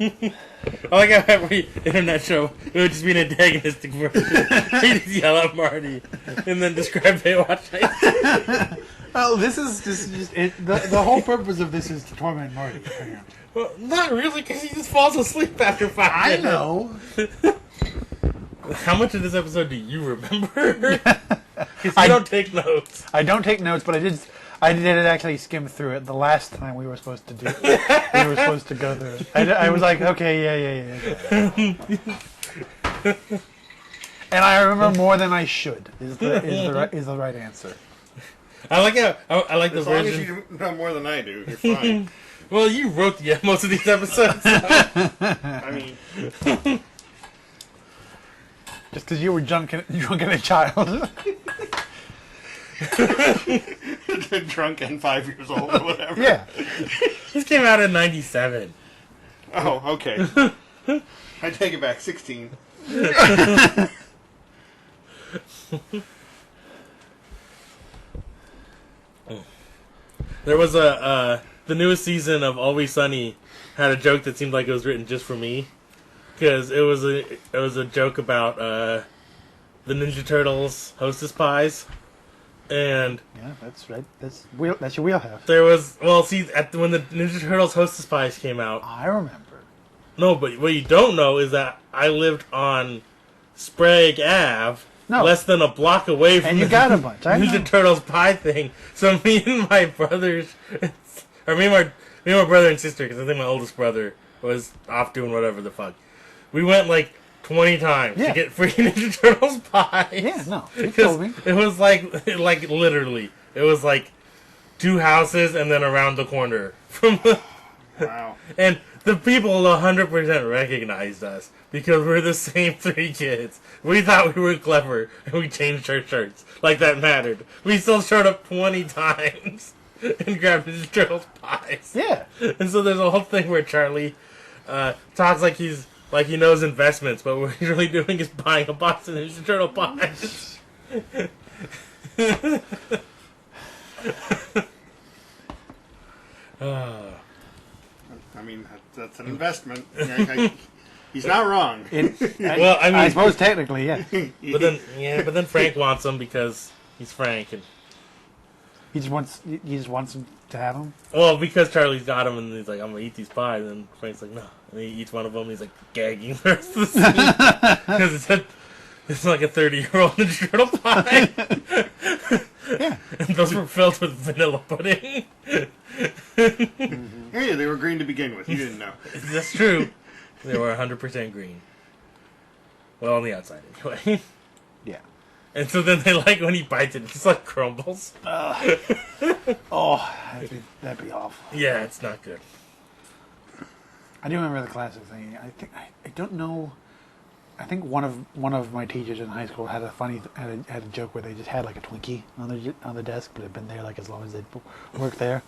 I like how every internet show it would just be an antagonistic version. He'd just yell at Marty and then describe Baywatch. Oh, this is the whole purpose of this is to torment Marty. Apparently. Well, not really, because he just falls asleep after 5 minutes. I know. How much of this episode do you remember? Because I don't take notes. I don't take notes, but I did actually skim through it the last time we were supposed to do it. We were supposed to go through it. I was like, okay, yeah. And I remember more than I should. Is the right answer. I like how I like the version. As long as you know more than I do, you're fine. Well, you wrote most of these episodes. So. I mean, just because you were drunk and a child. Drunk and 5 years old or whatever. Yeah. This came out in '97. Oh, okay. I take it back. 16. There was the newest season of Always Sunny had a joke that seemed like it was written just for me, because it was a joke about the Ninja Turtles Hostess pies, and yeah, that's right. That's your wheelhouse. there was when the Ninja Turtles Hostess pies came out. I remember. No, but what you don't know is that I lived on Sprague Ave. No. Less than a block away from and you got a bunch. I Ninja know. Turtles pie thing. So me and my brothers, or me and my brother and sister, because I think my oldest brother was off doing whatever the fuck. We went like 20 times to get free Ninja Turtles pies. Yeah, no, you told me. It was like literally, it was like 2 houses and then around the corner from the. Wow. And the people 100% recognized us because we're the same 3 kids. We thought we were clever and we changed our shirts like that mattered. We still showed up 20 times and grabbed Ninja Turtles pies. Yeah. And so there's a whole thing where Charlie talks like he knows investments, but what he's really doing is buying a box of Ninja Turtle pies. I mean, that's an investment. He's not wrong. Well, I mean, I suppose technically, yeah. But then Frank wants them because he's Frank, and He just wants him to have them. well, because Charlie's got them, and he's like, "I'm gonna eat these pies," and Frank's like, "No," and he eats one of them, and he's like gagging the rest of the scene because it's like a 30-year-old Ninja Turtle pie. Yeah. And those were filled with vanilla pudding. Hey, they were green to begin with. You didn't know. That's true. They were 100% green. Well, on the outside, anyway. Yeah. And so then they like when he bites it, it just like crumbles. Oh, that'd be awful. Yeah, it's not good. I do remember the classic thing. I don't know. I think one of my teachers in high school had a joke where they just had like a Twinkie on the desk, but it had been there like as long as they'd worked there,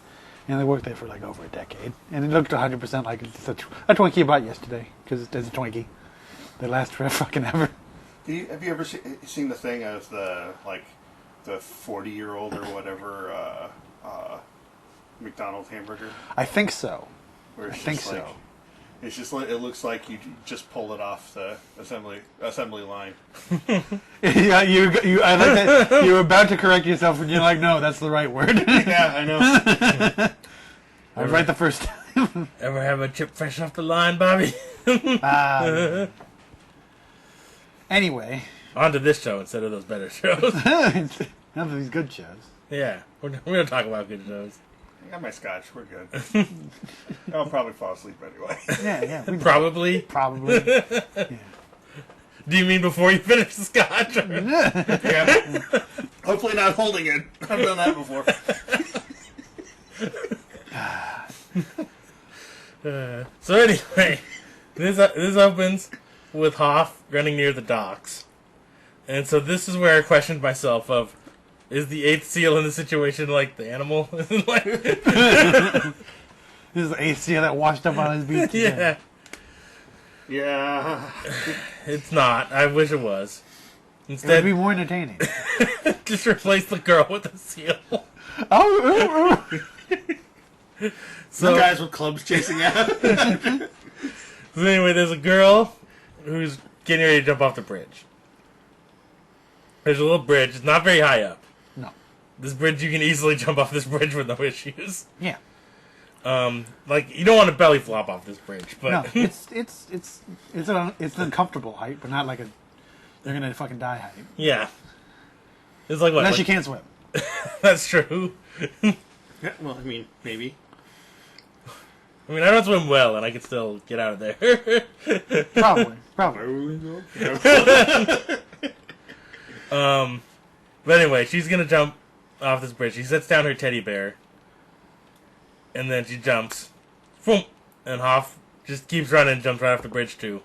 and they worked there for like over a decade, and it looked 100% like it's a Twinkie you bought yesterday because it's a Twinkie. They last for fucking ever. Have you ever seen the thing of the 40-year-old or whatever McDonald's hamburger? I think so. Where it's I think just so. It's just like it looks like you just pulled it off the assembly line. Yeah, I like that. You were about to correct yourself, and you're like, "No, that's the right word." Yeah, I know. I was right the first time. Ever have a chip fresh off the line, Bobby? Anyway, On to this show instead of those better shows. none of these good shows. Yeah, we're going to talk about good shows. I got my scotch. We're good. I'll probably fall asleep anyway. Yeah. Probably. Yeah. Do you mean before you finish the scotch? Yeah. Hopefully not holding it. I've done that before. So anyway, this opens with Hoff running near the docks. And so this is where I questioned myself of, is the 8th seal in the situation like the animal? Like, This is the eighth seal that washed up on his beach. yeah. Yeah. It's not. I wish it was. It would Instead, be more entertaining. just replace the girl with the seal. Oh. Some guys with clubs chasing out. So anyway, there's a girl who's getting ready to jump off the bridge. There's a little bridge. It's not very high up. No. This bridge, you can easily jump off this bridge with no issues. Yeah. Like, you don't want to belly flop off this bridge, but... No, it's an uncomfortable height, but not like a they're gonna fucking die height. Yeah. It's like what? Unless like, you can't swim. That's true. Yeah, well, I mean, maybe. I mean, I don't swim well, and I can still get out of there. Probably. But anyway, she's gonna jump off this bridge. She sets down her teddy bear, and then she jumps. Boom! And Hoff just keeps running and jumps right off the bridge, too.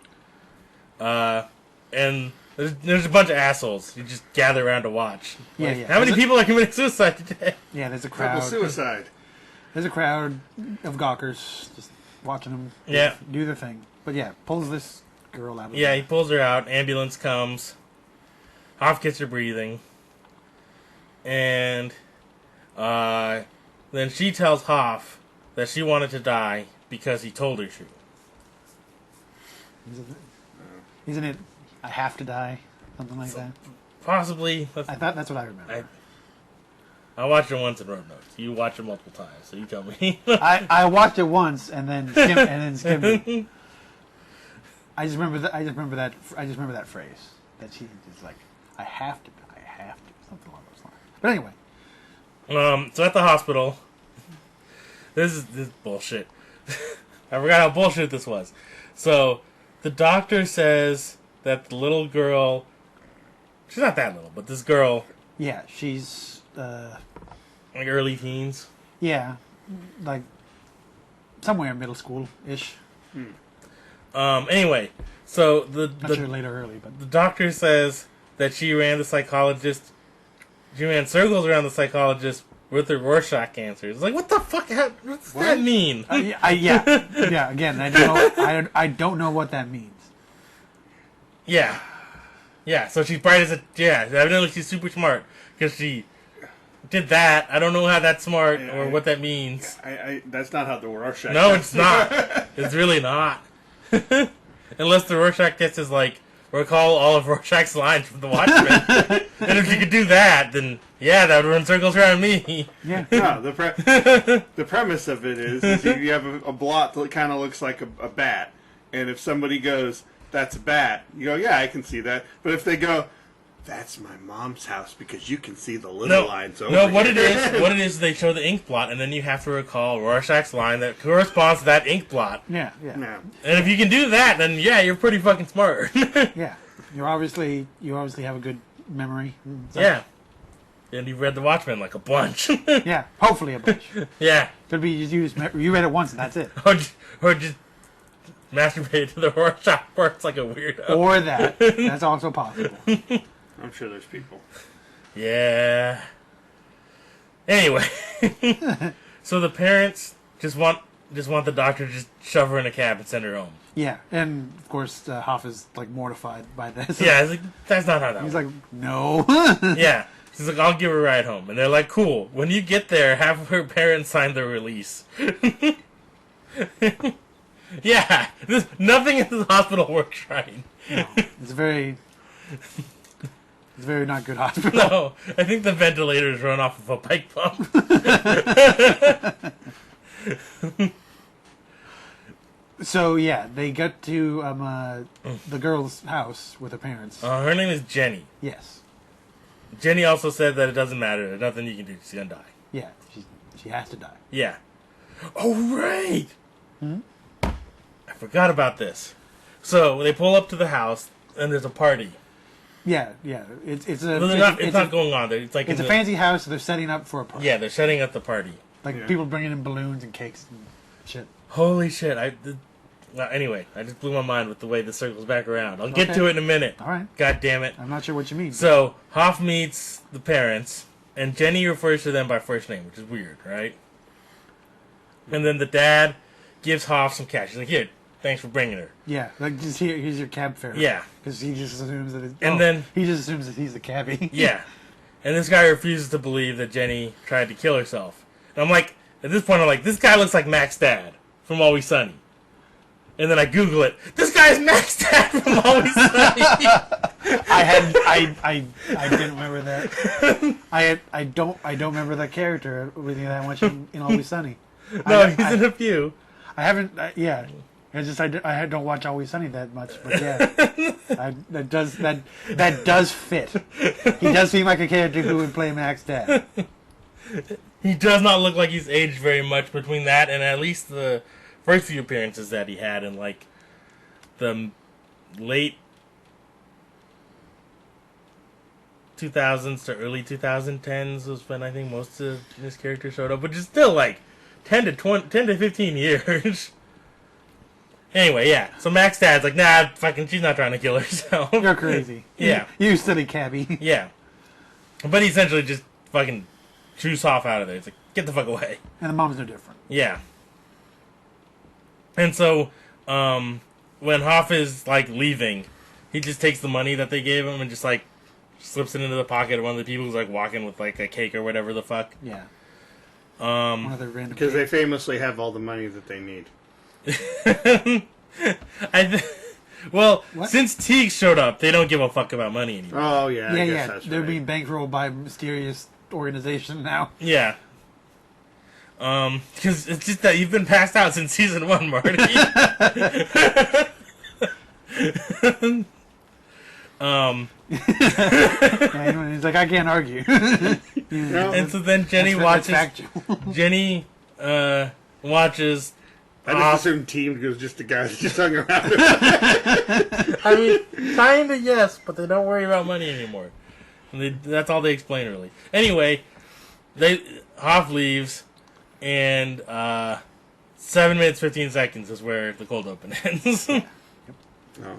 And there's a bunch of assholes who just gather around to watch. Yeah, Like, yeah. How many people are committing suicide today? Yeah, there's a Triple crowd. suicide. There's a crowd of gawkers just watching them Yeah. do their thing. But yeah, pulls this girl out of Yeah, he the pulls her out. Ambulance comes. Hoff gets her breathing. And then she tells Hoff that she wanted to die because he told her to. Isn't it I have to die? Something like that. Possibly. I thought that's what I remember. I watched it once and wrote notes. You watch it multiple times, so you tell me. I watched it once and then skimmed it. I just remember that phrase that she is like, I have to, something along those lines. But anyway, So at the hospital, this is bullshit. I forgot how bullshit this was. So the doctor says that the little girl, she's not that little, but this girl, yeah, she's like early teens. yeah, like somewhere middle school ish. Anyway, so Not sure late or early, but the doctor says that she ran circles around the psychologist with her Rorschach answers. Like, what the fuck? What does that mean? yeah. Again, I don't know what that means. Yeah. So she's bright as evidently she's super smart because she did that. I don't know how that's smart or what that means. That's not how the Rorschach. No, it's not. It's really not. Unless the Rorschach test is like, recall all of Rorschach's lines from The Watchmen. And if you could do that, then yeah, that would run circles around me. Yeah. No, the premise of it is you have a blot that kind of looks like a bat, and if somebody goes, "That's a bat," you go, "Yeah, I can see that." But if they go, "That's my mom's house," because you can see the little lines over. No, what it is, they show the ink blot, and then you have to recall Rorschach's line that corresponds to that ink blot. Yeah. No. And if you can do that, then yeah, you're pretty fucking smart. Yeah. You obviously have a good memory. So, Yeah. And you've read The Watchmen like a bunch. Yeah. Hopefully a bunch. Yeah. Could be you read it once and that's it. Or just masturbate to the Rorschach parts like a weirdo. Or that. That's also possible. I'm sure there's people. Yeah. Anyway. So the parents just want the doctor to just shove her in a cab and send her home. Yeah, and of course Hoff is like mortified by this. Yeah, it's like, that's not how that He's works. like, no. Yeah. She's like, I'll give her a ride home. And they're like, cool. When you get there, have her parents sign the release. Yeah. Nothing in this hospital works right. No, it's a very not good hospital. No. I think the ventilators run off of a bike pump. So yeah, they get to the girl's house with her parents. Her name is Jenny. Yes. Jenny also said that it doesn't matter. There's nothing you can do. She's gonna die. Yeah, she has to die. Yeah. Oh, right! I forgot about this. So, they pull up to the house, and there's a party. Yeah. It's a. It's not going on there. It's like It's a fancy house. So they're setting up for a party. Yeah, they're setting up the party. Like people bringing in balloons and cakes and shit. Holy shit! Anyway, I just blew my mind with the way this circles back around. I'll get to it in a minute. All right. God damn it! I'm not sure what you mean. So Hoff meets the parents, and Jenny refers to them by first name, which is weird, right? And then the dad gives Hoff some cash. He's like, "Here, thanks for bringing her." Yeah, like just here's your cab fare. Yeah. Because he just assumes that. Then he just assumes that he's the cabbie. Yeah. And this guy refuses to believe that Jenny tried to kill herself. And I'm like, at this point, I'm like, this guy looks like Mac's dad from Always Sunny. And then I Google it. This guy's Max Dad from Always Sunny. I didn't remember that. I don't remember that character really that much in Always Sunny. No, he's in a few. I haven't. Yeah, it's just I don't watch Always Sunny that much, but yeah, that does fit. He does seem like a character who would play Max Dad. He does not look like he's aged very much between that and at least the first few appearances that he had in like the late 2000s to early 2010s was when I think most of his characters showed up, which is still like 10 to 15 years. Anyway, yeah. So Max Dad's like, nah, fucking, she's not trying to kill herself. You're crazy. Yeah. You silly cabbie. Yeah. But he essentially just fucking shoots off out of there. It's like, get the fuck away. And the mom's no different. Yeah. And so, when Hoff is, like, leaving, he just takes the money that they gave him and just, like, slips it into the pocket of one of the people who's, like, walking with, like, a cake or whatever the fuck. Yeah. One of the random Because they famously have all the money that they need. Well, What? since Teague showed up, they don't give a fuck about money anymore. Oh, yeah, I guess that's They're right. being bankrolled by a mysterious organization now. Yeah. Because it's just that you've been passed out since season 1, Marty. Yeah, he's like, I can't argue. No, And so then Jenny That's watches. factual. Jenny watches. I just assumed Team was just a guy that just hung around. I mean, kinda yes, but they don't worry about money anymore. That's all they explain really. Anyway, Hoff leaves, and 7 minutes 15 seconds is where the cold open ends. Oh,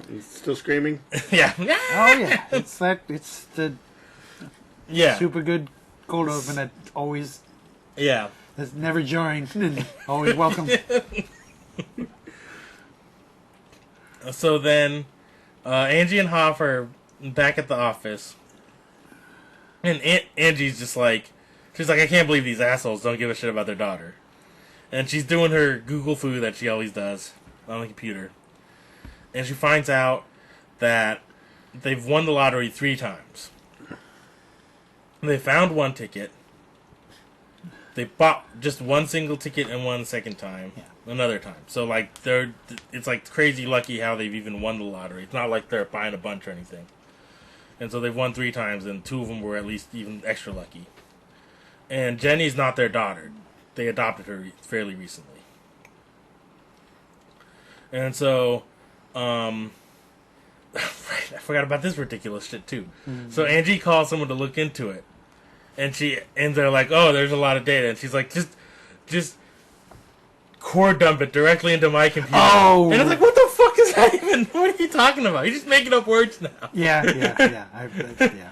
he's still screaming? Yeah. Oh yeah, it's the Yeah. super good cold open that always Yeah. that's never jarring and always welcome. So then, Angie and Hoff are back at the office, and Angie's just like, she's like, I can't believe these assholes don't give a shit about their daughter. And she's doing her Google foo that she always does on the computer. And she finds out that they've won the lottery 3 times. They found one ticket. They bought just one single ticket and one second time. Yeah. Another time. So, like, it's like crazy lucky how they've even won the lottery. It's not like they're buying a bunch or anything. And so they've won 3 times, and 2 of them were at least even extra lucky. And Jenny's not their daughter. They adopted her fairly recently. And so, right, I forgot about this ridiculous shit, too. Mm-hmm. So Angie calls someone to look into it. And they're like, oh, there's a lot of data. And she's like, just core dump it directly into my computer. Oh! And it's like, what the fuck is that even? What are you talking about? You're just making up words now. Yeah. Yeah.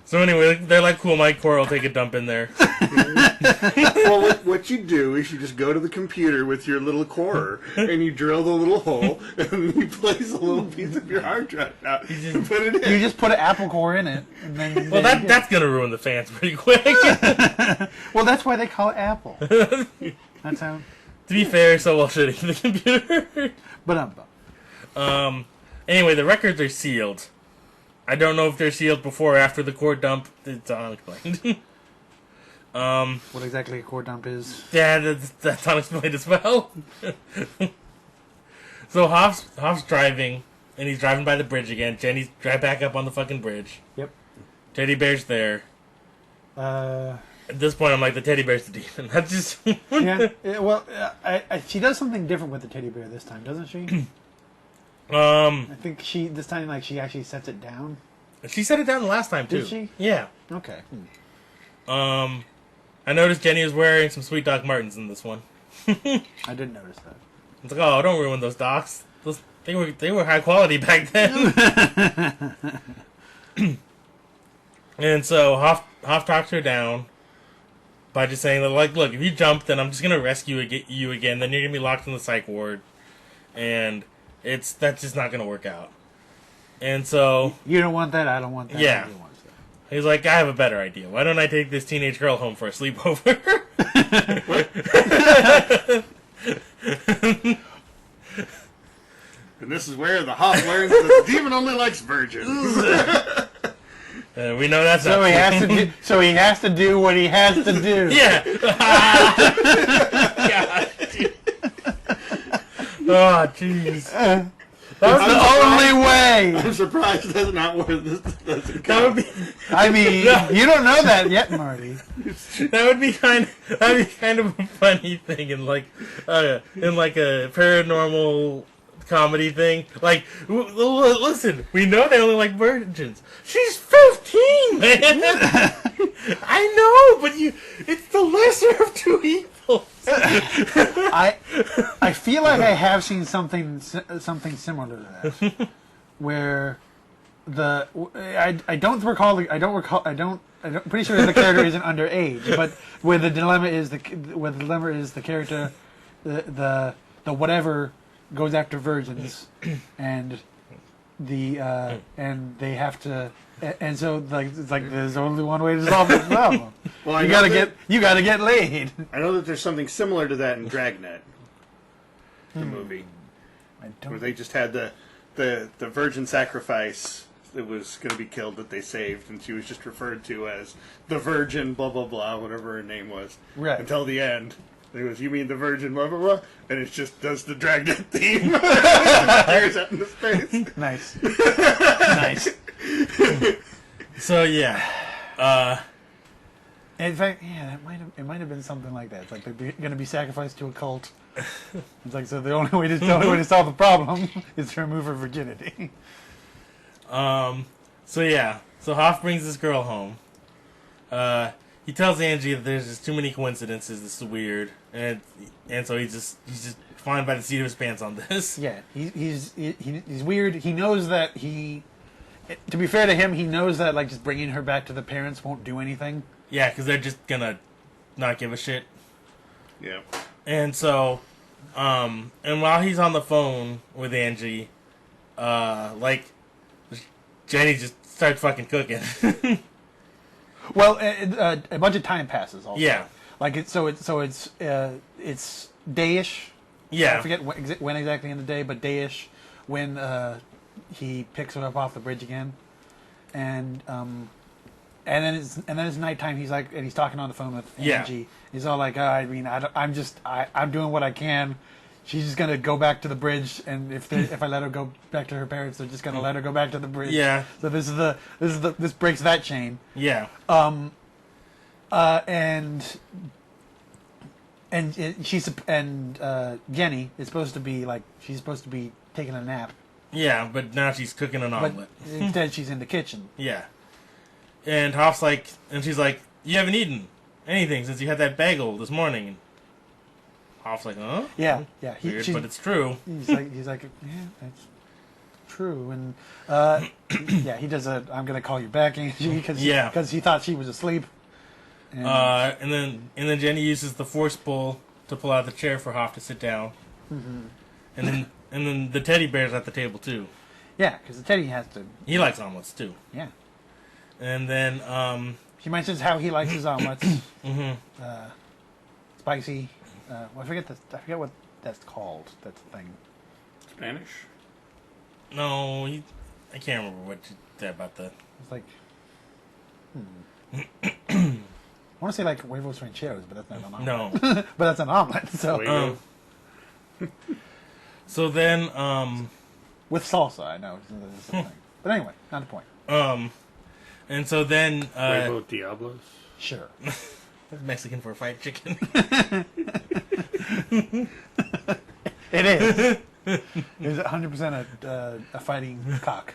So anyway, they're like, cool, my core will take a dump in there. Well, what you do is you just go to the computer with your little core, and you drill the little hole, and you place a little piece of your hard drive out and put it in. You just put an Apple core in it, and then. Well, that's gonna ruin the fans pretty quick. Well, that's why they call it Apple. That's how. To be fair, so well shitting the computer. But Anyway, the records are sealed. I don't know if they're sealed before or after the core dump. It's unexplained. what exactly a core dump is? Yeah, that's unexplained as well. So Hoff's driving, and he's driving by the bridge again. Jenny's right back up on the fucking bridge. Yep. Teddy bear's there. At this point, I'm like, the teddy bear's the demon. That's just... Yeah. Well, she does something different with the teddy bear this time, doesn't she? I think this time she actually sets it down. She set it down the last time too. Did she? Yeah. Okay. I noticed Jenny was wearing some Sweet Doc Martens in this one. I didn't notice that. It's like, oh, don't ruin those docs. They were high quality back then. And so Hoff talks her down by just saying that, like, look, if you jump, then I'm just gonna rescue you again. Then you're gonna be locked in the psych ward, and that's just not gonna work out. And so You don't want that. I don't want that. Yeah. Nobody wants that. he's like, I have a better idea. Why don't I take this teenage girl home for a sleepover? And this is where the Hoff learns that the demon only likes virgins. We know that's So not he true. has to do. So he has to do what he has to do. Yeah. God, dude. Oh, jeez. That's the only way. I'm surprised that's not where this doesn't That go. would be. I mean, you don't know that yet, Marty. That would be kind of a funny thing in like a paranormal comedy thing. Like, listen, we know they only like virgins. She's 15, man. I know, but it's the lesser of two evils. I feel like I have seen something similar to that, where I'm pretty sure the character isn't underage, but where the dilemma is the character, the whatever goes after virgins, and and they have to. And so, like, it's like there's only one way to solve this problem. Well, you gotta get laid. I know that there's something similar to that in Dragnet, the movie, where they just had the virgin sacrifice that was going to be killed that they saved, and she was just referred to as the Virgin, blah blah blah, whatever her name was, Right. until the end. It was, you mean the Virgin, blah blah blah, and it just does the Dragnet theme. Stares out into space. Nice, nice. So yeah. In fact, yeah, it might have been something like that. It's like they're going to be sacrificed to a cult. It's like, so the only way to solve the problem is to remove her virginity. So yeah. So Hoff brings this girl home. He tells Angie that there's just too many coincidences. This is weird, and so he's just flying by the seat of his pants on this. Yeah, he's weird. He knows that to be fair to him, he knows that like just bringing her back to the parents won't do anything. Yeah, because they're just gonna not give a shit. Yeah. And so, and while he's on the phone with Angie, like, Jenny just starts fucking cooking. Well, a bunch of time passes. Also, Yeah. like it's dayish. Yeah. I forget when exactly in the day, but dayish when he picks her up off the bridge again, and then it's nighttime. He's like, and he's talking on the phone with Angie. Yeah. He's all like, I'm doing what I can. She's just gonna go back to the bridge, and if I let her go back to her parents, they're just gonna let her go back to the bridge. Yeah. So this breaks that chain. Yeah. And Jenny is supposed to be she's supposed to be taking a nap, Yeah, but now she's cooking an but omelet. instead she's in the kitchen. Yeah. And Hoff's like, and she's like, you haven't eaten anything since you had that bagel this morning. And Hoff's like, huh? Yeah. Weird, but it's true. He's like, yeah, that's true. And yeah, he does I'm gonna call you back, Angie, because he thought she was asleep. And then Jenny uses the force pull to pull out the chair for Hoff to sit down. Mm-hmm. And then the teddy bear's at the table too. Yeah, because the teddy has to. He likes omelets too. Yeah. And then She mentions how he likes his omelets. mhm. Spicy. I forget what that's called. That's the thing. Spanish? No, I can't remember what you said about the. It's like. I want to say like huevos rancheros, but that's not an omelet. No. But that's an omelet. So Huevo. So then with salsa, I know. It's a thing. But anyway, not the point. and so then Huevo Diablos? Sure. that's Mexican for fried chicken. It is. It's 100% a fighting cock.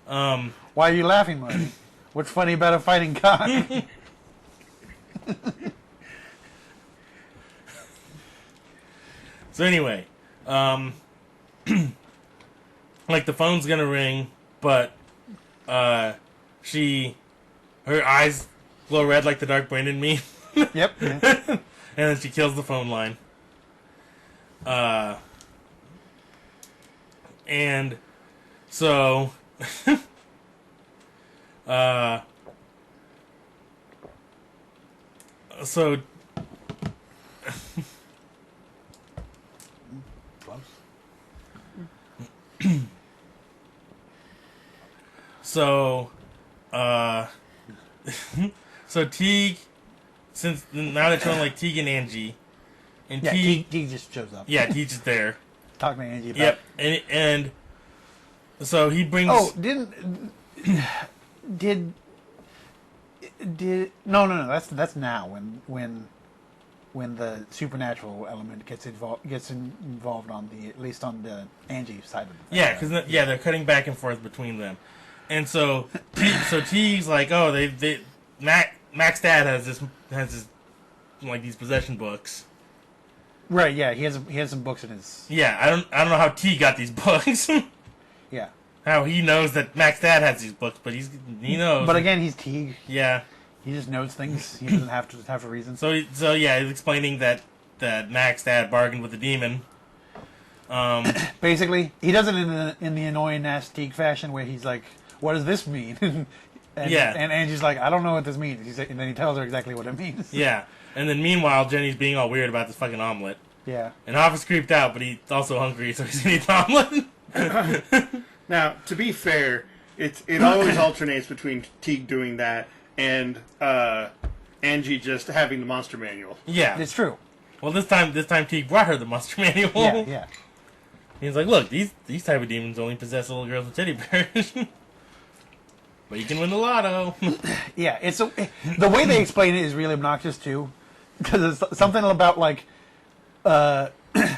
Why are you laughing, Marty? What's funny about a fighting cock? So anyway, like the phone's gonna ring, but her eyes glow red like the Dark Brandon meme. Yep. Yeah. And then she kills the phone line. And so so Close. So, so Teague, since now they're showing like Teague and Angie, and Yeah, Teague, Teague just shows up. yeah, Teague's just there. Talking to Angie about... Yep, and so he brings. Oh, no. That's now when the supernatural element gets involved on at least on the Angie side of the thing. Yeah, because they're cutting back and forth between them, and so Teague's like, oh, Mac's dad has this like these possession books. Right. Yeah, he has some books in his. Yeah, I don't know how Teague got these books. Yeah. How he knows that Mac's dad has these books, but he knows. But again, he's Teague. Yeah. He just knows things. He doesn't have to have a reason. So yeah, he's explaining that Mac's dad bargained with the demon. Basically, he does it in the annoying ass Teague fashion where he's like, "What does this mean?" and Angie's like, "I don't know what this means." And then he tells her exactly what it means. Yeah, and then meanwhile, Jenny's being all weird about this fucking omelet. Yeah. And Hoff is creeped out, but he's also hungry, so he's gonna eat the omelet. Now, to be fair, it always alternates between Teague doing that and Angie just having the monster manual. Yeah, It's true. well, this time Teague brought her the monster manual. Yeah. He's like, look, these type of demons only possess little girls with teddy bears. But you can win the lotto. Yeah, the way they explain it is really obnoxious too, because it's something about like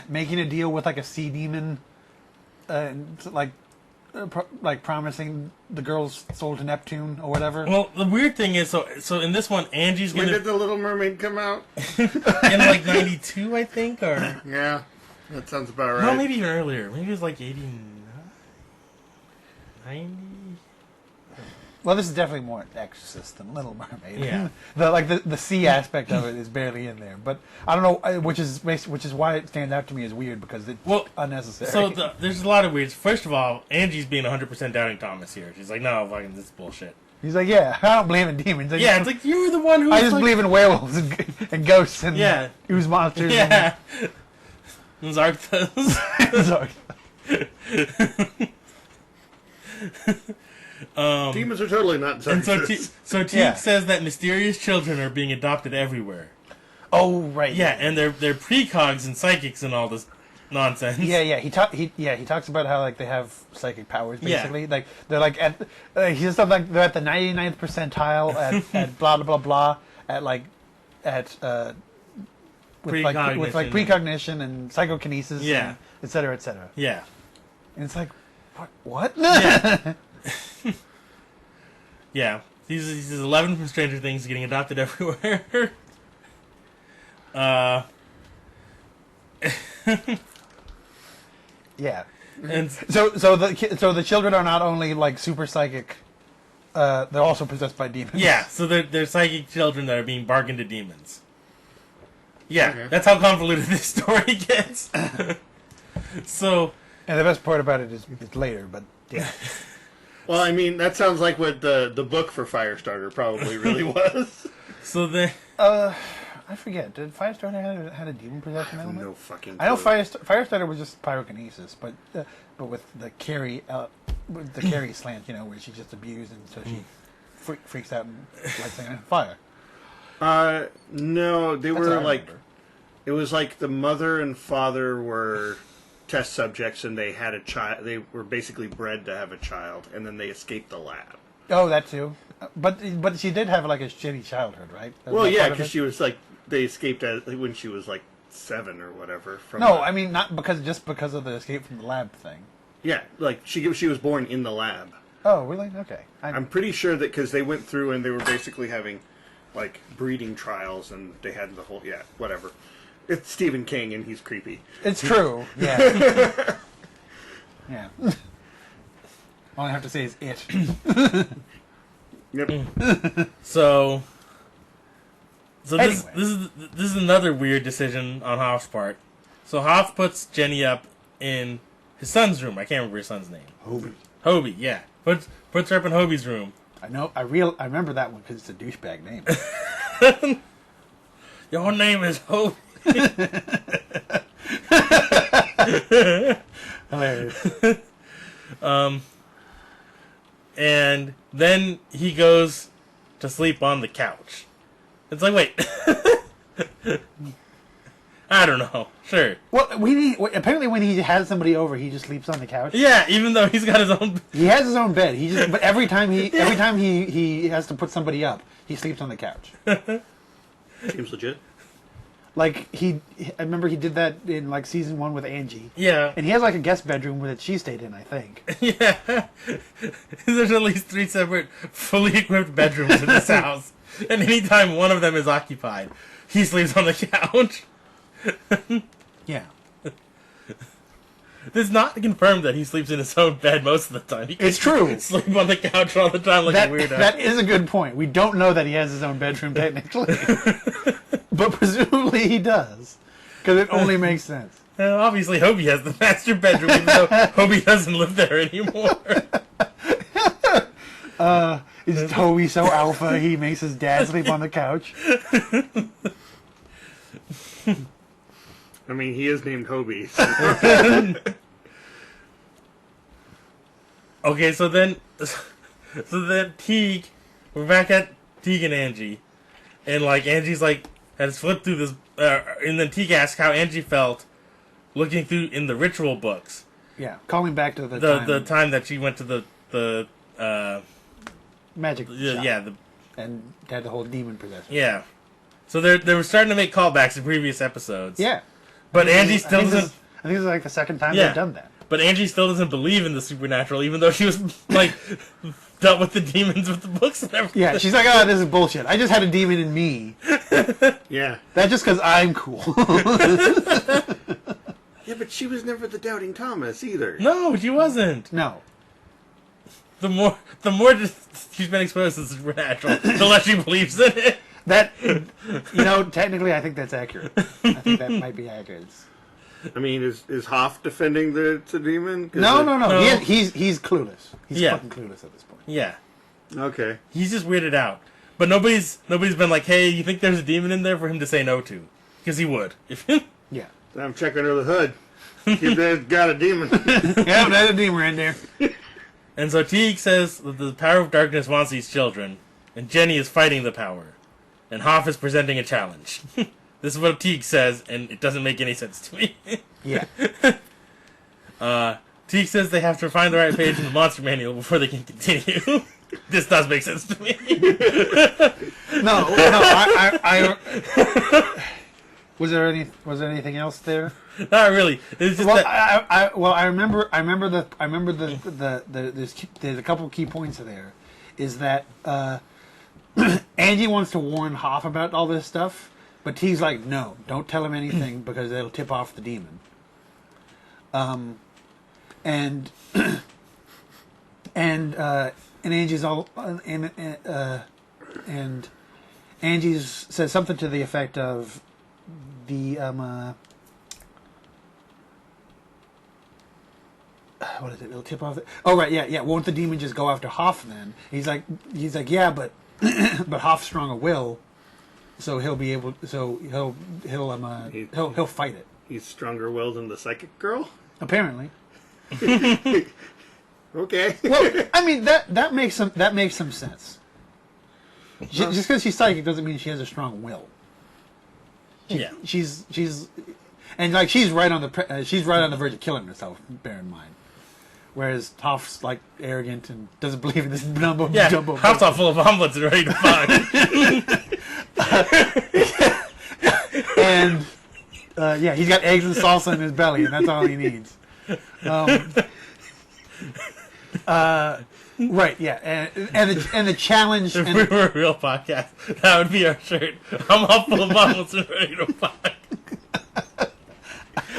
making a deal with like a sea demon, like promising the girl's soul to Neptune or whatever. Well, the weird thing is, so in this one, Angie's When gonna did The Little Mermaid come out? in like '92, I think, or Yeah, that sounds about right. no, maybe even earlier. Maybe it was like '89, '90. Well, this is definitely more Exorcist than Little Mermaid. Yeah. the sea aspect of it is barely in there, but I don't know, which is why it stands out to me as weird because it's unnecessary. So there's a lot of weirds. First of all, Angie's being 100% doubting Thomas here. She's like, no, fucking this is bullshit. He's like, yeah, I don't believe in demons. Yeah, it's like you were the one who. I was just like, believe in werewolves and ghosts and ooze monsters. Yeah. Zarthas. Sorry. Demons are totally not And Zarthas. so Teague says that mysterious children are being adopted everywhere. Oh, right. Yeah, and they're precogs and psychics and all this nonsense. Yeah. He talks about how like they have psychic powers basically. Yeah. Like they're like at he says something like they're at the 99th percentile at blah blah blah blah with precognition and psychokinesis. Yeah. And et cetera, et cetera. Yeah. And it's like, what? Yeah. Yeah. These 11 from Stranger Things getting adopted everywhere. Yeah. And So the children are not only like super psychic, they're also possessed by demons. yeah, so they're psychic children that are being bargained to demons. Yeah, Okay. that's how convoluted this story gets. So, And the best part about it is it's later, but yeah. Well, I mean, that sounds like what the book for Firestarter probably really was. so they I forget. Did Firestarter had a demon possession element? No fucking I know clue. Firestarter was just pyrokinesis, but with the Carrie slant, where she's just abused and so she freaks out and lights things on fire. No, they That's were what I like, remember. it was like the mother and father were test subjects and they had a child. They were basically bred to have a child, and then they escaped the lab. Oh, that too. But she did have like a shitty childhood, right? Well, yeah, because she was like, they escaped when she was like 7 or whatever. From No, I mean not because of the escape from the lab thing. Yeah, like she was born in the lab. Oh, really? Okay. I'm pretty sure that because they went through and they were basically having like breeding trials and they had the whole whatever. It's Stephen King and he's creepy. It's true. Yeah. Yeah. All I have to say is it. Yep. So Anyway. this is another weird decision on Hoff's part. So Hoff puts Jenny up in his son's room. I can't remember his son's name. Hobie, yeah. Puts her up in Hobie's room. I know. I remember that one because it's a douchebag name. Your name is Hobie. Hilarious. and then he goes to sleep on the couch. It's like, wait. I don't know. Sure. Well, apparently when he has somebody over, he just sleeps on the couch. Yeah, even though he's got his own. He has his own bed. But every time he has to put somebody up, he sleeps on the couch. Seems legit. Like I remember he did that in like season 1 with Angie. Yeah. And he has like a guest bedroom that she stayed in, I think. Yeah. There's at least 3 separate, fully equipped bedrooms in this house. And anytime one of them is occupied, he sleeps on the couch. Yeah. It's not confirmed that he sleeps in his own bed most of the time. He It's true. Sleep on the couch all the time like a weirdo. That is a good point. We don't know that he has his own bedroom technically. But presumably he does. Because it only makes sense. Obviously, Hobie has the master bedroom, even though Hobie doesn't live there anymore. Is Toby so alpha he makes his dad sleep on the couch? I mean, he is named Hobie. Okay, so then Teague, we're back at Teague and Angie, and like Angie's like has flipped through this, and then Teague asks how Angie felt looking through in the ritual books. Yeah, calling back to the time that she went to the magic shop. yeah, and had the whole demon possession. yeah. So they were starting to make callbacks to previous episodes. Yeah. But Angie still doesn't. I think this is like the second time Yeah. they've done that. But Angie still doesn't believe in the supernatural, even though she was like dealt with the demons with the books and everything. Yeah, she's like, oh, this is bullshit. I just had a demon in me. Yeah. That's just because I'm cool. Yeah, but she was never the doubting Thomas either. No, she wasn't. No. The more she's been exposed to the supernatural, the less she believes in it. That, technically I think that's accurate. I think that might be accurate. I mean, is Hoff defending the demon? No. No. He's clueless. He's Yeah. fucking clueless at this point. Yeah, Okay. he's just weirded out. But nobody's been like, hey, you think there's a demon in there for him to say no to? Because he would. Yeah. I'm checking under the hood. You've got a demon. Yeah, there's a demon in there. And so Teague says that the power of darkness wants these children, and Jenny is fighting the power. And Hoff is presenting a challenge. This is what Teague says, and it doesn't make any sense to me. Yeah. Teague says they have to find the right page in the monster manual before they can continue. This does make sense to me. No. I was there anything else there? Not really. It's just Well, that I remember there's a couple key points there. Is that Angie wants to warn Hoff about all this stuff, but Teague's like, no, don't tell him anything because it'll tip off the demon. And Angie's all and Angie's says something to the effect of the what is it? It'll tip off. Oh right, yeah. Won't the demon just go after Hoff then? He's like, yeah, but but Hoff's strong of will, so he'll be able. So he'll fight it. He's stronger willed than the psychic girl? Apparently. Okay. Well, I mean that makes some sense. Just because she's psychic doesn't mean she has a strong will. yeah. She's and like she's right on the verge of killing herself. Bear in mind. Whereas Hoff's like arrogant and doesn't believe in this jumbo. Yeah, Hoff's all full of omelets and ready to fuck. And yeah, he's got eggs and salsa in his belly, and that's all he needs. Right, yeah, and the challenge. If we were a real podcast, that would be our shirt. I'm all full of omelets and ready to fuck.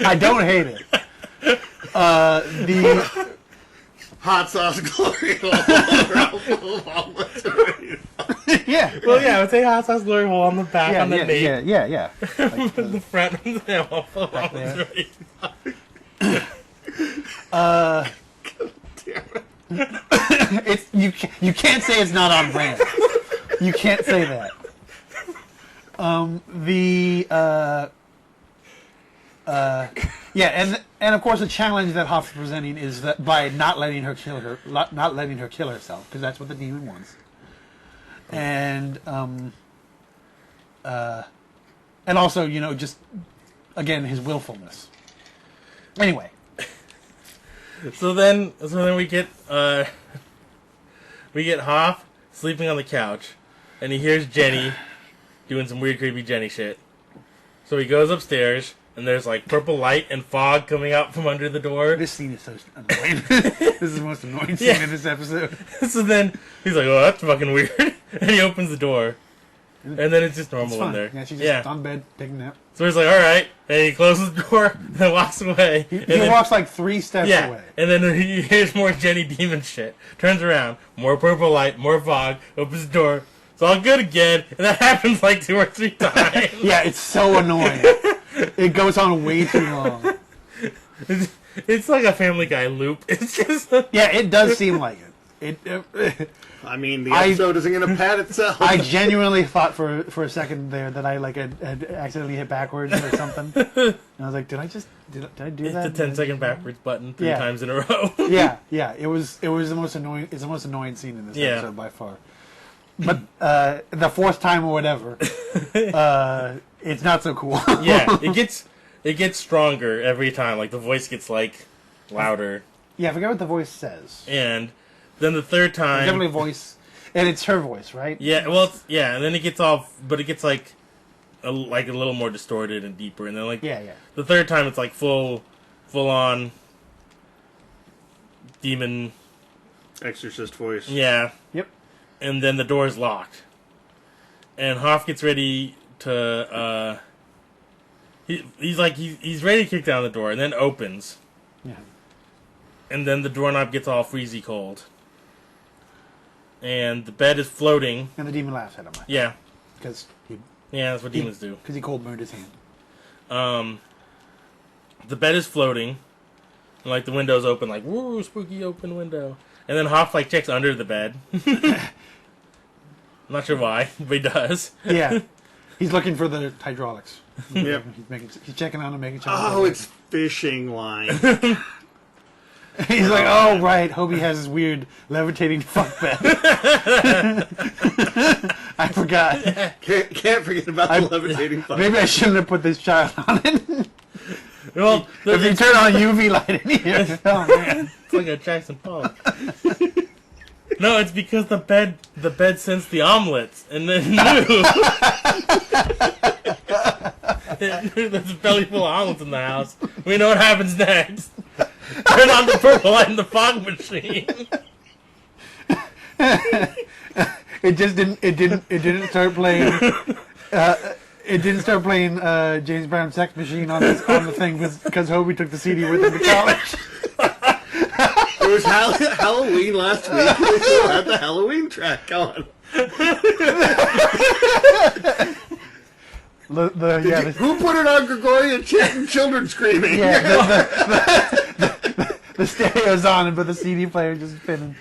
I don't hate it. The Hot sauce glory hole. yeah. Well, yeah, I would say hot sauce glory hole on the back, on the nape. Yeah. Like The front, I'm all full of Back omelets there. and ready to fuck. it's you can't say it's not on brand. You can't say that. Yeah, And of course, the challenge that Hoff's presenting is that by not letting her kill herself, because that's what the demon wants. And also, just again his willfulness. Anyway, So then we get Hoff sleeping on the couch, and he hears Jenny doing some weird, creepy Jenny shit. So he goes upstairs, and there's like purple light and fog coming out from under the door. this scene is so annoying. This is the most annoying scene in this episode. So then he's like, "Oh, that's fucking weird," and he opens the door, and then it's just normal in there. Yeah, she's just on bed taking a nap. So he's like, "All right," and he closes the door and walks away. He walks like 3 steps away. And then he hears more Jenny demon shit. Turns around, more purple light, more fog. Opens the door. It's all good again, and that happens like 2 or 3 times. Yeah, it's so annoying. It goes on way too long. It's like a Family Guy loop. It's just Yeah, it does seem like it. I mean, the episode isn't going to pat itself. I genuinely thought for a second there that I had accidentally hit backwards or something. And I was like, did I do that? It's the 10-second backwards button 3 times in a row. Yeah. It was the most annoying. It's the most annoying scene in this episode by far. But the 4th time or whatever, it's not so cool. Yeah, it gets stronger every time. Like the voice gets like louder. Yeah, I forget what the voice says. And then the 3rd time, It's definitely a voice, and it's her voice, right? yeah, well, and then it gets like a little more distorted and deeper, and then like Yeah. the 3rd time it's like full on demon. Exorcist voice. Yeah, Yep. and then the door's locked, and Hoff gets ready to he's ready to kick down the door, and then opens, Yeah. and then the doorknob gets all freezy cold, and the bed is floating. And the demon laughs at him. Yeah, Because that's what demons do. he cold burned his hand. The bed is floating, and like the window's open, like woo, spooky open window. And then Hoff like checks under the bed. I'm not sure why, but he does. Yeah. He's looking for the hydraulics. Yep. He's checking on and making sure. Oh, it's fishing line. He's like, oh right, Hobie has this weird levitating fuck bed. I forgot. Can't forget about the levitating fuck. Maybe I shouldn't have put this child on it. Well, If you turn on UV light in here, oh man. it's like a Jackson Pollock. No, it's because the bed sensed the omelets and then knew. There's a belly full of omelets in the house. We know what happens next. Turn on the purple light in the fog machine. It didn't start playing. It didn't start playing James Brown Sex Machine on the thing because Hobie took the CD with him to college. It was Halloween last week. And they still had the Halloween track on. Who put it on Gregorian chant and children screaming? Yeah, the stereo's on, but the CD player just spinning.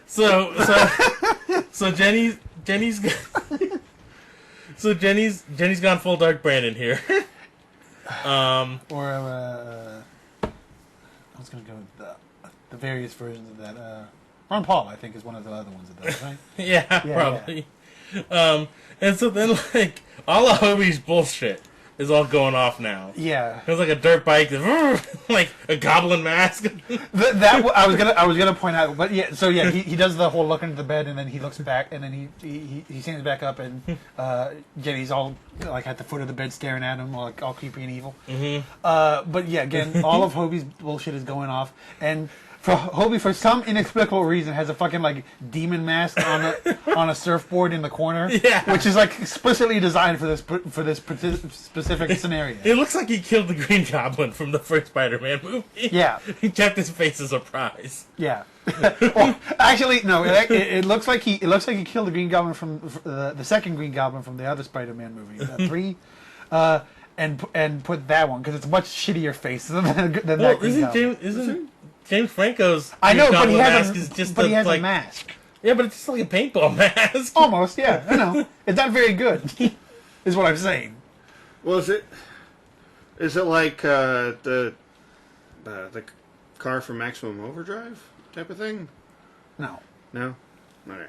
So Jenny's Jenny's gone full Dark Brandon here. I was gonna go with the various versions of that. Ron Paul, I think, is one of the other ones that does, right? Yeah, probably. Yeah. And so then like all of Hobie's bullshit is all going off now. Yeah. It was like a dirt bike, like a goblin mask. I was gonna point out, but yeah. So yeah, he does the whole look into the bed, and then he looks back, and then he stands back up, and Jenny's all like at the foot of the bed staring at him, like all creepy and evil. Mm-hmm. But yeah, again, all of Hobie's bullshit is going off, and Hobie, for some inexplicable reason, has a fucking like demon mask on a surfboard in the corner, which is like explicitly designed for this specific scenario. It looks like he killed the Green Goblin from the first Spider-Man movie. Yeah, he kept his face as a prize. Yeah. Well, actually, no. It looks like he killed the Green Goblin from the second Green Goblin from the other Spider-Man movie, 3, and put that one because it's a much shittier face than that Green Goblin. Isn't James Franco's I know, but he mask has is just he has like, a mask. Yeah, but it's just like a paintball mask. Almost, yeah. I know. It's not very good, is what I'm saying. Was it? Is it like the car from Maximum Overdrive type of thing? No. No? Okay.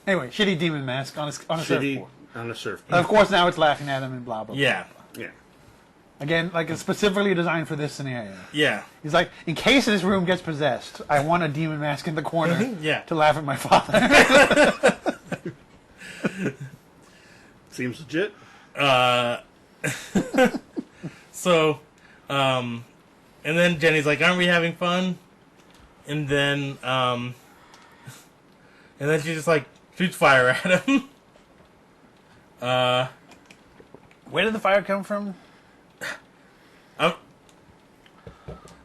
Anyway, shitty demon mask on a Shitty surfboard. on a surfboard. Of course, now it's laughing at him and blah, blah, blah. Yeah. Yeah. Again, like it's specifically designed for this scenario. Yeah. He's like, in case this room gets possessed, I want a demon mask in the corner Yeah. to laugh at my father. Seems legit. So, and then Jenny's like, "Aren't we having fun?" And then she just like shoots fire at him. Where did the fire come from?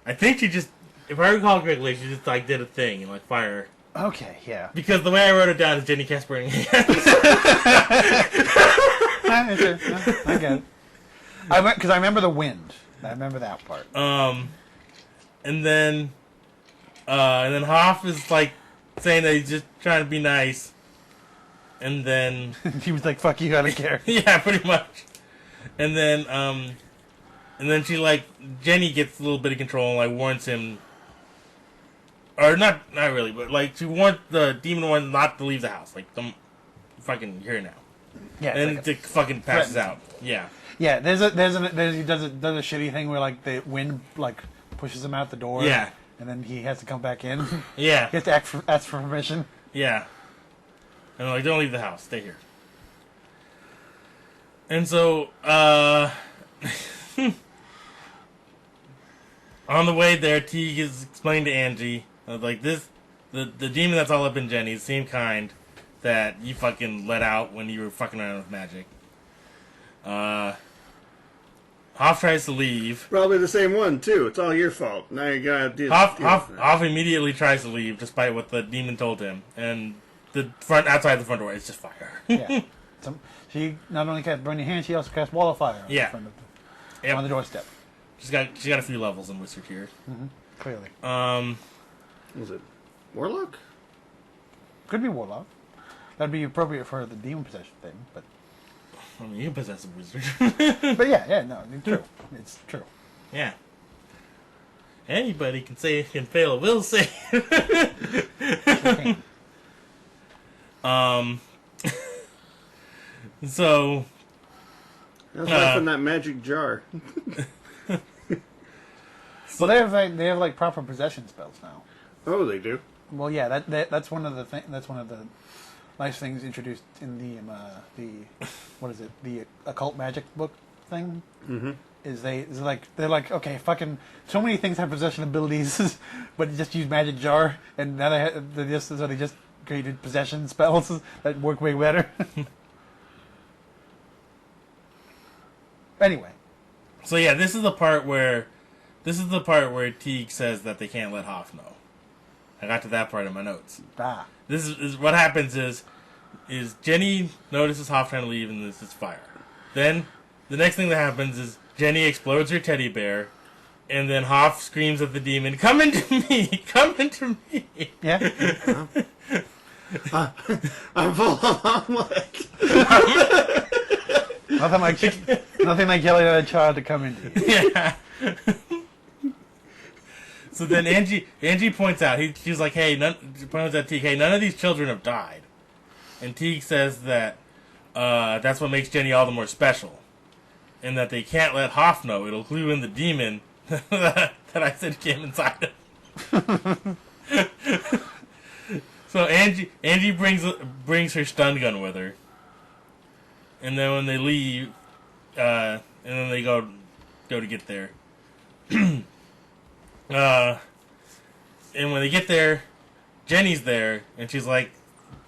I think she just, if I recall correctly, she just like did a thing and like fire. Okay, yeah. Because the way I wrote it down is Jenny cast burning hands. I get it. Because I remember the wind. I remember that part. And then Hoff is like saying that he's just trying to be nice. And then He was like, "Fuck you, I don't care." yeah, pretty much. And then she like Jenny gets a little bit of control and like warns him, or not really, but like she warns the demon one not to leave the house. Like, don't fucking here now. Yeah, And like it fucking passes out. Yeah. yeah. He does a shitty thing where like the wind like pushes him out the door. Yeah. And then he has to come back in. Yeah. He has to ask for permission. Yeah. And like, don't leave the house. Stay here. And so, on the way there, Teague is explaining to Angie, like, the demon that's all up in Jenny is the same kind that you fucking let out when you were fucking around with magic. Hoff tries to leave. Probably the same one, too. It's all your fault. Now you gotta deal with that. Hoff immediately tries to leave, despite what the demon told him. And outside the front door, it's just fire. Yeah. She not only cast burning hand, she also cast wall of fire. Yeah. In front of Yep. on the doorstep. She's got a few levels in Wizard here. Clearly. Was it Warlock? Could be warlock. That'd be appropriate for the demon possession thing, but I mean, you can possess a wizard. but yeah, no, it's true. It's true. Yeah. Anybody can say can fail a will save. Sure can. So How's life in that magic jar? Well, they have like proper possession spells now. Oh, they do. Well, yeah, that's one of the nice things introduced in the what is it, the occult magic book thing. Mm-hmm. They're like okay, fucking so many things have possession abilities, but you just use magic jar, and now they just created possession spells that work way better. Anyway, So yeah, this is the part where Teague says that they can't let Hoff know. I got to that part in my notes. This is what happens is Jenny notices Hoff trying to leave and this is fire. Then the next thing that happens is Jenny explodes her teddy bear, and then Hoff screams at the demon, "Come into me! Come into me!" yeah. I'm full of omelet. Nothing like yelling at a child to come into you. Yeah. So then Angie points out, she's like, "Hey," points at Teague, "Hey, none of these children have died." And Teague says that that's what makes Jenny all the more special, and that they can't let Hoff know. It'll clue in the demon that I said came inside him. So Angie brings her stun gun with her, and then when they leave, and then they go to get there. And when they get there, Jenny's there, and she's like,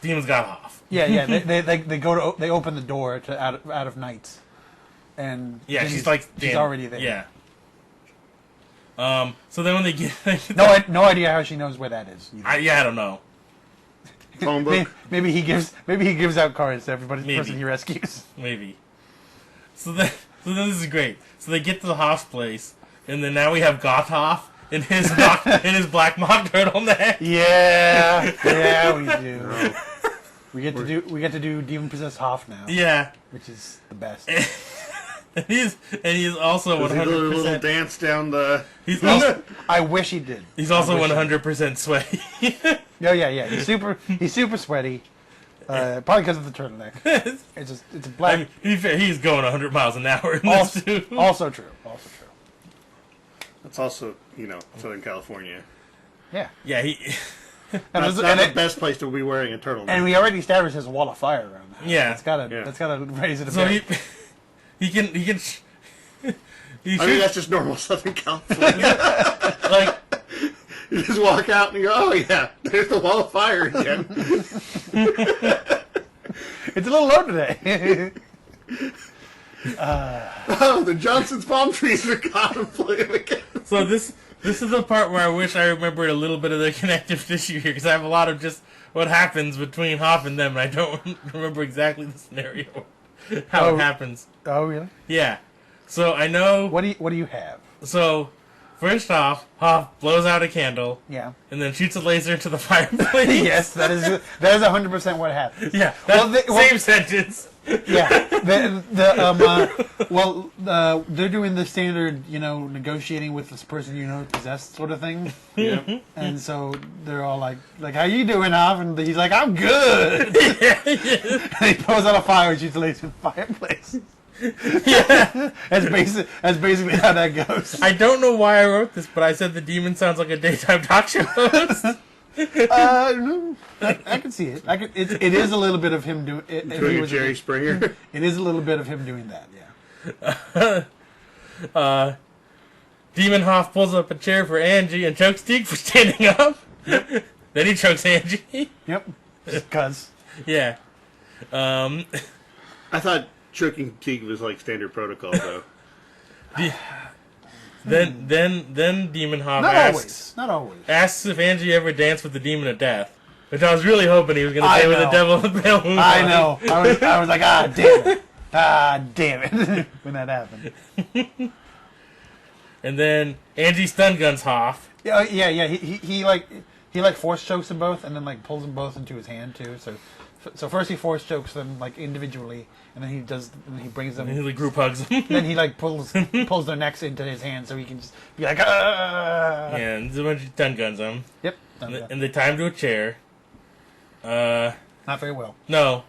"Demon's got Hoff." Yeah. They open the door to out of nights, and Yeah, Jenny's- she's already there. Yeah. So then when they get No idea how she knows where that is. I don't know. Phone book. Maybe he gives out cards to everybody Maybe. person he rescues. Maybe. So then this is great. So they get to the Hoff's place, and then now we have Goth Hoff in his black mock turtleneck. Yeah, we do. We get to do demon possessed Hoff now. Yeah. Which is the best. And he's also Does he do a little 100%. dance down the... He's also I wish he did. he's also I wish he 100% sweaty. Yeah. He's super sweaty. Probably because of the turtleneck. It's a black. I mean, he's going 100 miles an hour in this Also, too. also true. That's also, Southern California. Yeah. Yeah, And, That's there's- not and the it- best place to be wearing a turtleneck. and we already established there's a wall of fire around. The house. Yeah. That's gotta raise it a so bit. he can he I mean, that's just normal Southern California. like You just walk out and you go, oh yeah, there's the wall of fire again. It's a little low today. Oh, the Johnson's palm trees are contemplating again. so this is the part where I wish I remembered a little bit of the connective tissue here because I have a lot of just what happens between Hoff and them, and I don't remember exactly the scenario how it happens. Oh really? Yeah. So I know. What do you have? So first off, Hoff blows out a candle Yeah. and then shoots a laser into the fireplace. Yes, that is 100% what happened. Yeah. Well, That's same sentence. Yeah. They're doing the standard, negotiating with this person possessed sort of thing. Yeah. And so they're all like how you doing, Hoff? And he's like, I'm good. And he pulls out a fire and shoots a laser in the fireplace. Yeah. That's basically how that goes. I don't know why I wrote this, but I said the demon sounds like a daytime talk show host. No, I can see it. It is a little bit of him doing it. If Doing he a was Jerry Springer. It is a little bit of him doing that. Yeah. Demon Hoff pulls up a chair for Angie and chokes Teague for standing up. Then he chokes Angie. Yep. Just cause. Yeah. I thought choking Teague was like standard protocol, though. Then Demon Hoff Not always. asks if Angie ever danced with the Demon of Death, which I was really hoping he was going to say with the know. Devil of the Pale Moon. I know. I was like, damn it, when that happened. And then Angie stun guns Hoff. Yeah. He force chokes them both, and then pulls them both into his hand too. So first he force chokes them individually, and then he brings them. And he group hugs them. Then he pulls their necks into his hand, so he can just be like, ah. Yeah, and then she stun guns them. Yep. And they tie him to a chair. Not very well. No.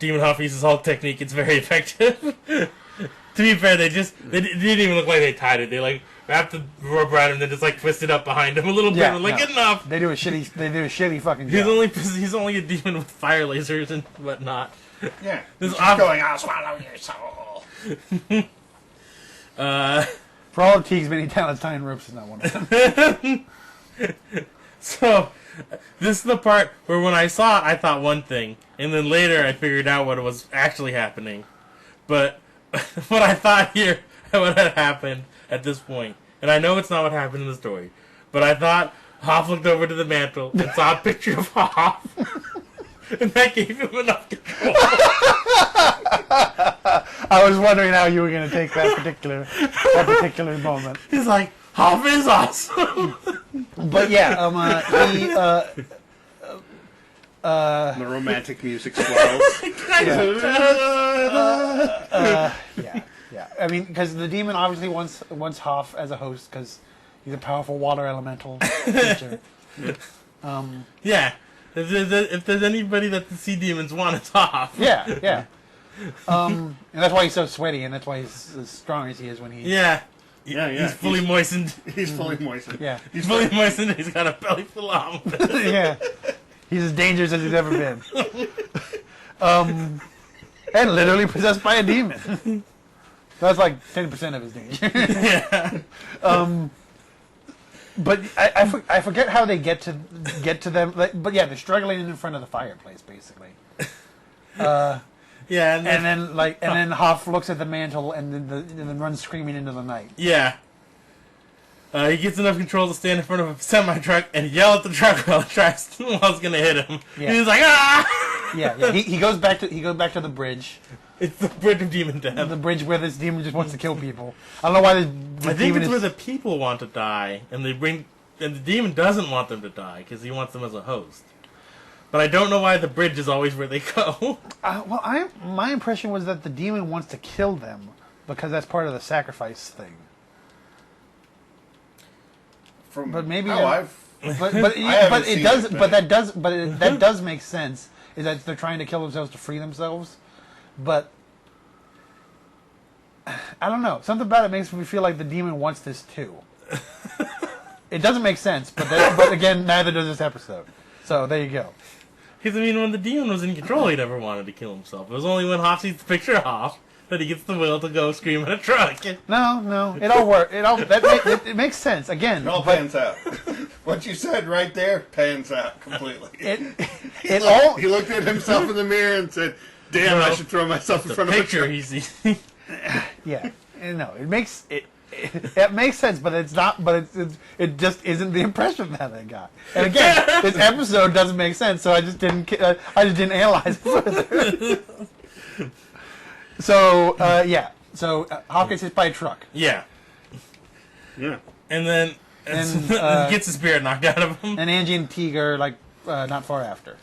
Demon Hoff uses Hulk technique. It's very effective. To be fair, they didn't even look like they tied it. They wrapped the rope around him and then just twist it up behind him a little bit. Yeah, We're no. enough. They do a shitty fucking job. He's only a demon with fire lasers and whatnot. Yeah. This He's off- going, I'll swallow your soul. For all of Teague's many talents, tying ropes is not one of them. So, this is the part where when I saw it, I thought one thing, and then later I figured out what was actually happening. But what I thought here, what had happened at this point, and I know it's not what happened in the story, but I thought Hoff looked over to the mantle and saw a picture of Hoff, and that gave him enough control. I was wondering how you were going to take that particular moment. He's like, Hoff is awesome. But yeah, The romantic music swells. yeah. I mean, because the demon obviously wants Hoff as a host because he's a powerful water elemental creature. Yeah. If there's anybody that the sea demons want, it's Hoff. Yeah. And that's why he's so sweaty, and that's why he's as strong as he is when he. Yeah. Yeah. He's fully moistened. He's fully moistened. Yeah. He's fully moistened. He's got a belly full of omelets. Yeah. He's as dangerous as he's ever been. And literally possessed by a demon. That's 10% of his danger. Yeah. But I forget how they get to them. But yeah, they're struggling in front of the fireplace, basically. Yeah, And then Hoff looks at the mantle and then runs screaming into the night. yeah. He gets enough control to stand in front of a semi truck and yell at the truck while it's gonna hit him. Yeah. He's like, ah! Yeah. He goes back to the bridge. It's the bridge of demon death. The bridge where this demon just wants to kill people. I don't know why the I think demon it's is. where the people want to die, and the demon doesn't want them to die because he wants them as a host. But I don't know why the bridge is always where they go. My impression was that the demon wants to kill them, because that's part of the sacrifice thing. From But maybe how that- I've But haven't it seen does. it, But that does. But that does make sense. Is that they're trying to kill themselves to free themselves, but I don't know. Something about it makes me feel like the demon wants this too. It doesn't make sense, but again, neither does this episode. So there you go. Because, I mean, when the demon was in control, he never wanted to kill himself. It was only when Hoff sees the picture of Hoff that he gets the will to go scream at a truck. No, it all works. It makes sense. Again, it all but pans out. What you said right there pans out completely. it all. He looked at himself in the mirror and said, "Damn, I should throw myself in The front of a picture truck." he sees. Yeah, no, it makes it makes sense, but it's not. But it just isn't the impression that I got. And again, this episode doesn't make sense, so I just didn't analyze it further. So yeah, so Hawk gets hit by a truck. Yeah. Yeah. And then And, he gets the spirit knocked out of him. And Angie and Teague are like not far after.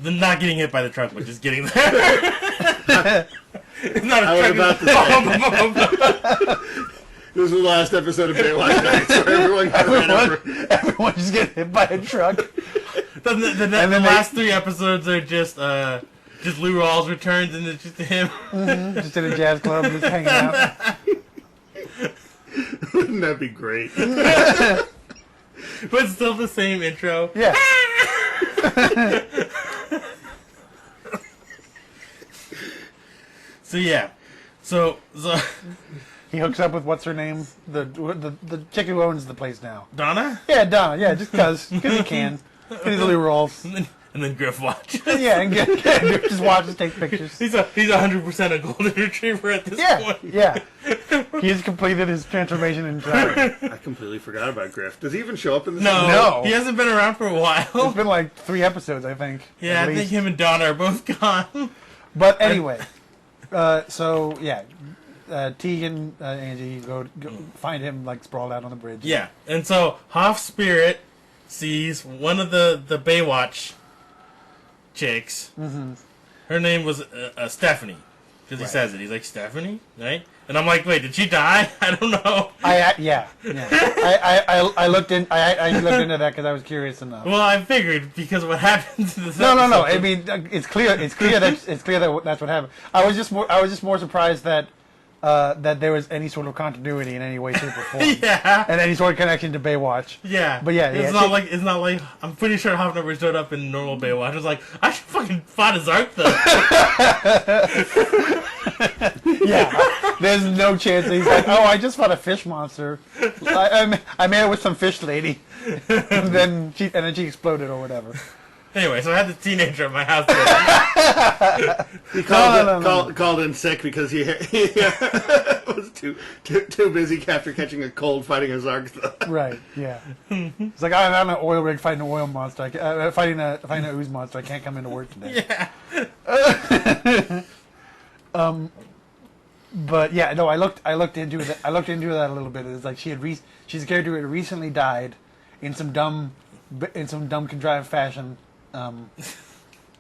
The not getting hit by the truck, but just getting there. It's not a I was truck. about to say. This was the last episode of Baywatch Nights, where everyone got ran over. Everyone just get hit by a truck. The last 3 episodes are just Lou Rawls returns and it's just him. Just in a jazz club, just hanging out. Wouldn't that be great? But still the same intro. Yeah. So yeah. So He hooks up with what's her name, the chick who owns the place now. Donna? Yeah, Donna. Yeah, just because he can. Because he's Lee Rolls. And then Griff watches. Yeah, and just watches, take pictures. He's 100% a golden retriever at this Yeah, point. yeah. He's completed his transformation in time. I completely forgot about Griff. Does he even show up in this? No. He hasn't been around for a while. It's been like 3 episodes, I think. Yeah, at I think least. him and Donna are both gone. But anyway, so yeah, Teague and Angie go find him like sprawled out on the bridge. Yeah, and so Hoff's spirit sees one of the Baywatch chicks. Mm-hmm. Her name was Stephanie, because he says it. He's like, Stephanie, right? And I'm like, wait, did she die? I don't know. I looked into that because I was curious enough. Well, I figured because what happens in this No. episode- I mean, it's clear that that's what happened. I was just more surprised that there was any sort of continuity in any way, shape, or form, Yeah. and any sort of connection to Baywatch. Yeah, But yeah, it's not like I'm pretty sure Hoff never showed up in normal Baywatch. I was like, I should fucking fought his arc though. Yeah, there's no chance that he's like, oh, I just fought a fish monster. I made it with some fish lady, and then she exploded or whatever. Anyway, so I had the teenager at my house. He called in sick because he was too busy after catching a cold fighting a Zargtha. Right. Yeah. It's like I'm on an oil rig fighting an oil monster. Fighting a ooze monster. I can't come into work today. Yeah. But yeah, no. I looked into that. I looked into that a little bit. It's like she's a character who had recently died in some dumb contrived fashion on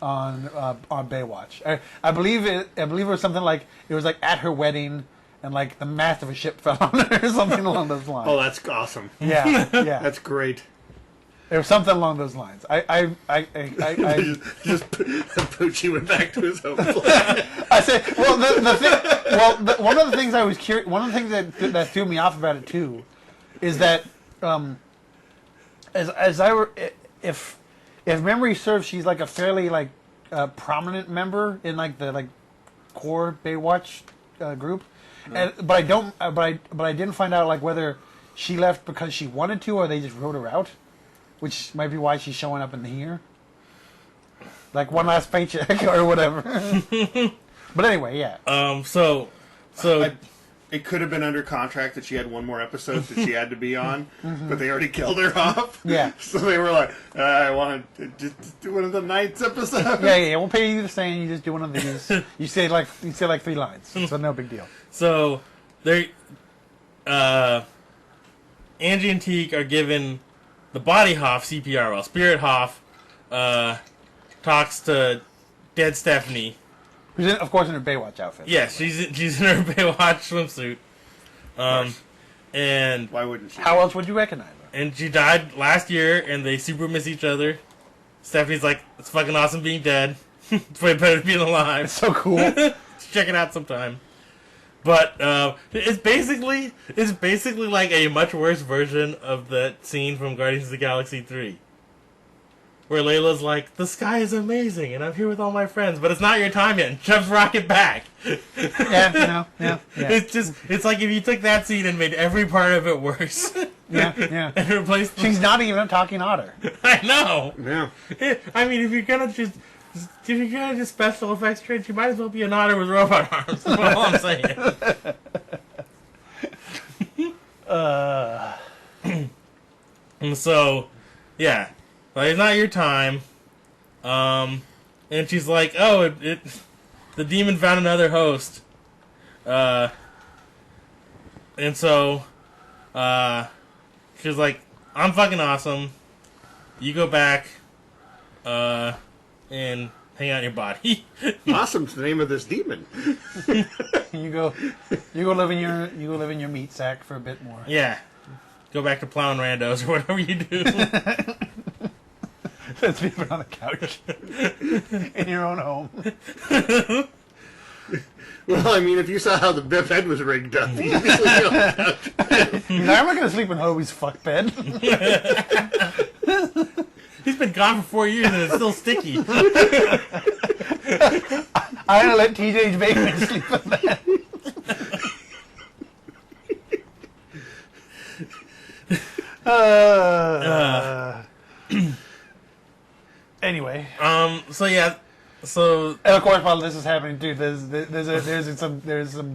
Baywatch. I believe it was something like it was like at her wedding and like the mast of a ship fell on her or something along those lines. Oh, that's awesome. Yeah. That's great. It was something along those lines. I just Poochie went back to his home planet. I said, well, one of the things I was curious. One of the things that threw me off about it too, is that if memory serves, she's like a fairly like prominent member in like the core Baywatch group, but I didn't find out like whether she left because she wanted to or they just wrote her out, which might be why she's showing up in here, like one last paycheck or whatever. But anyway, yeah. It could have been under contract that she had one more episode that she had to be on, but they already killed her off. Yeah. So they were like, I want to just do one of the Nights episodes. Yeah. We'll pay you the same. You just do one of these. You say like 3 lines, so no big deal. So they, Angie and Teague are given the body Hoff CPR while Spirit Hoff talks to dead Stephanie Who's of course in her Baywatch outfit. Yeah, she's in her Baywatch swimsuit. And Why wouldn't she? How else would you recognize her? and she died last year, and they super miss each other. Stephanie's like, it's fucking awesome being dead. It's way better being alive. It's so cool. Check it out sometime. But it's basically like a much worse version of that scene from Guardians of the Galaxy 3. Where Layla's like, the sky is amazing, and I'm here with all my friends, but it's not your time yet, and shoves Rocket back. Yeah. It's like if you took that scene and made every part of it worse. Yeah. And replaced the... She's not even a talking otter. I know. Yeah. I mean, if you're gonna just special effects trade, you might as well be an otter with robot arms. That's all I'm saying. And so, yeah, like, it's not your time. And she's like, oh, the demon found another host. And so, she's like, I'm fucking awesome. You go back, and hang out in your body. Awesome's the name of this demon. You go live in your meat sack for a bit more. Yeah. Go back to plowing randos or whatever you do. Sleeping on the couch in your own home. Well, I mean, if you saw how the bed was rigged up, you'd be sleeping on the couch. I'm not gonna sleep in Hobie's fuck bed. He's been gone for 4 years and it's still sticky. I'm gonna let TJ's Bateman sleep in bed. Anyway. So yeah. So And of course, while this is happening too, there's some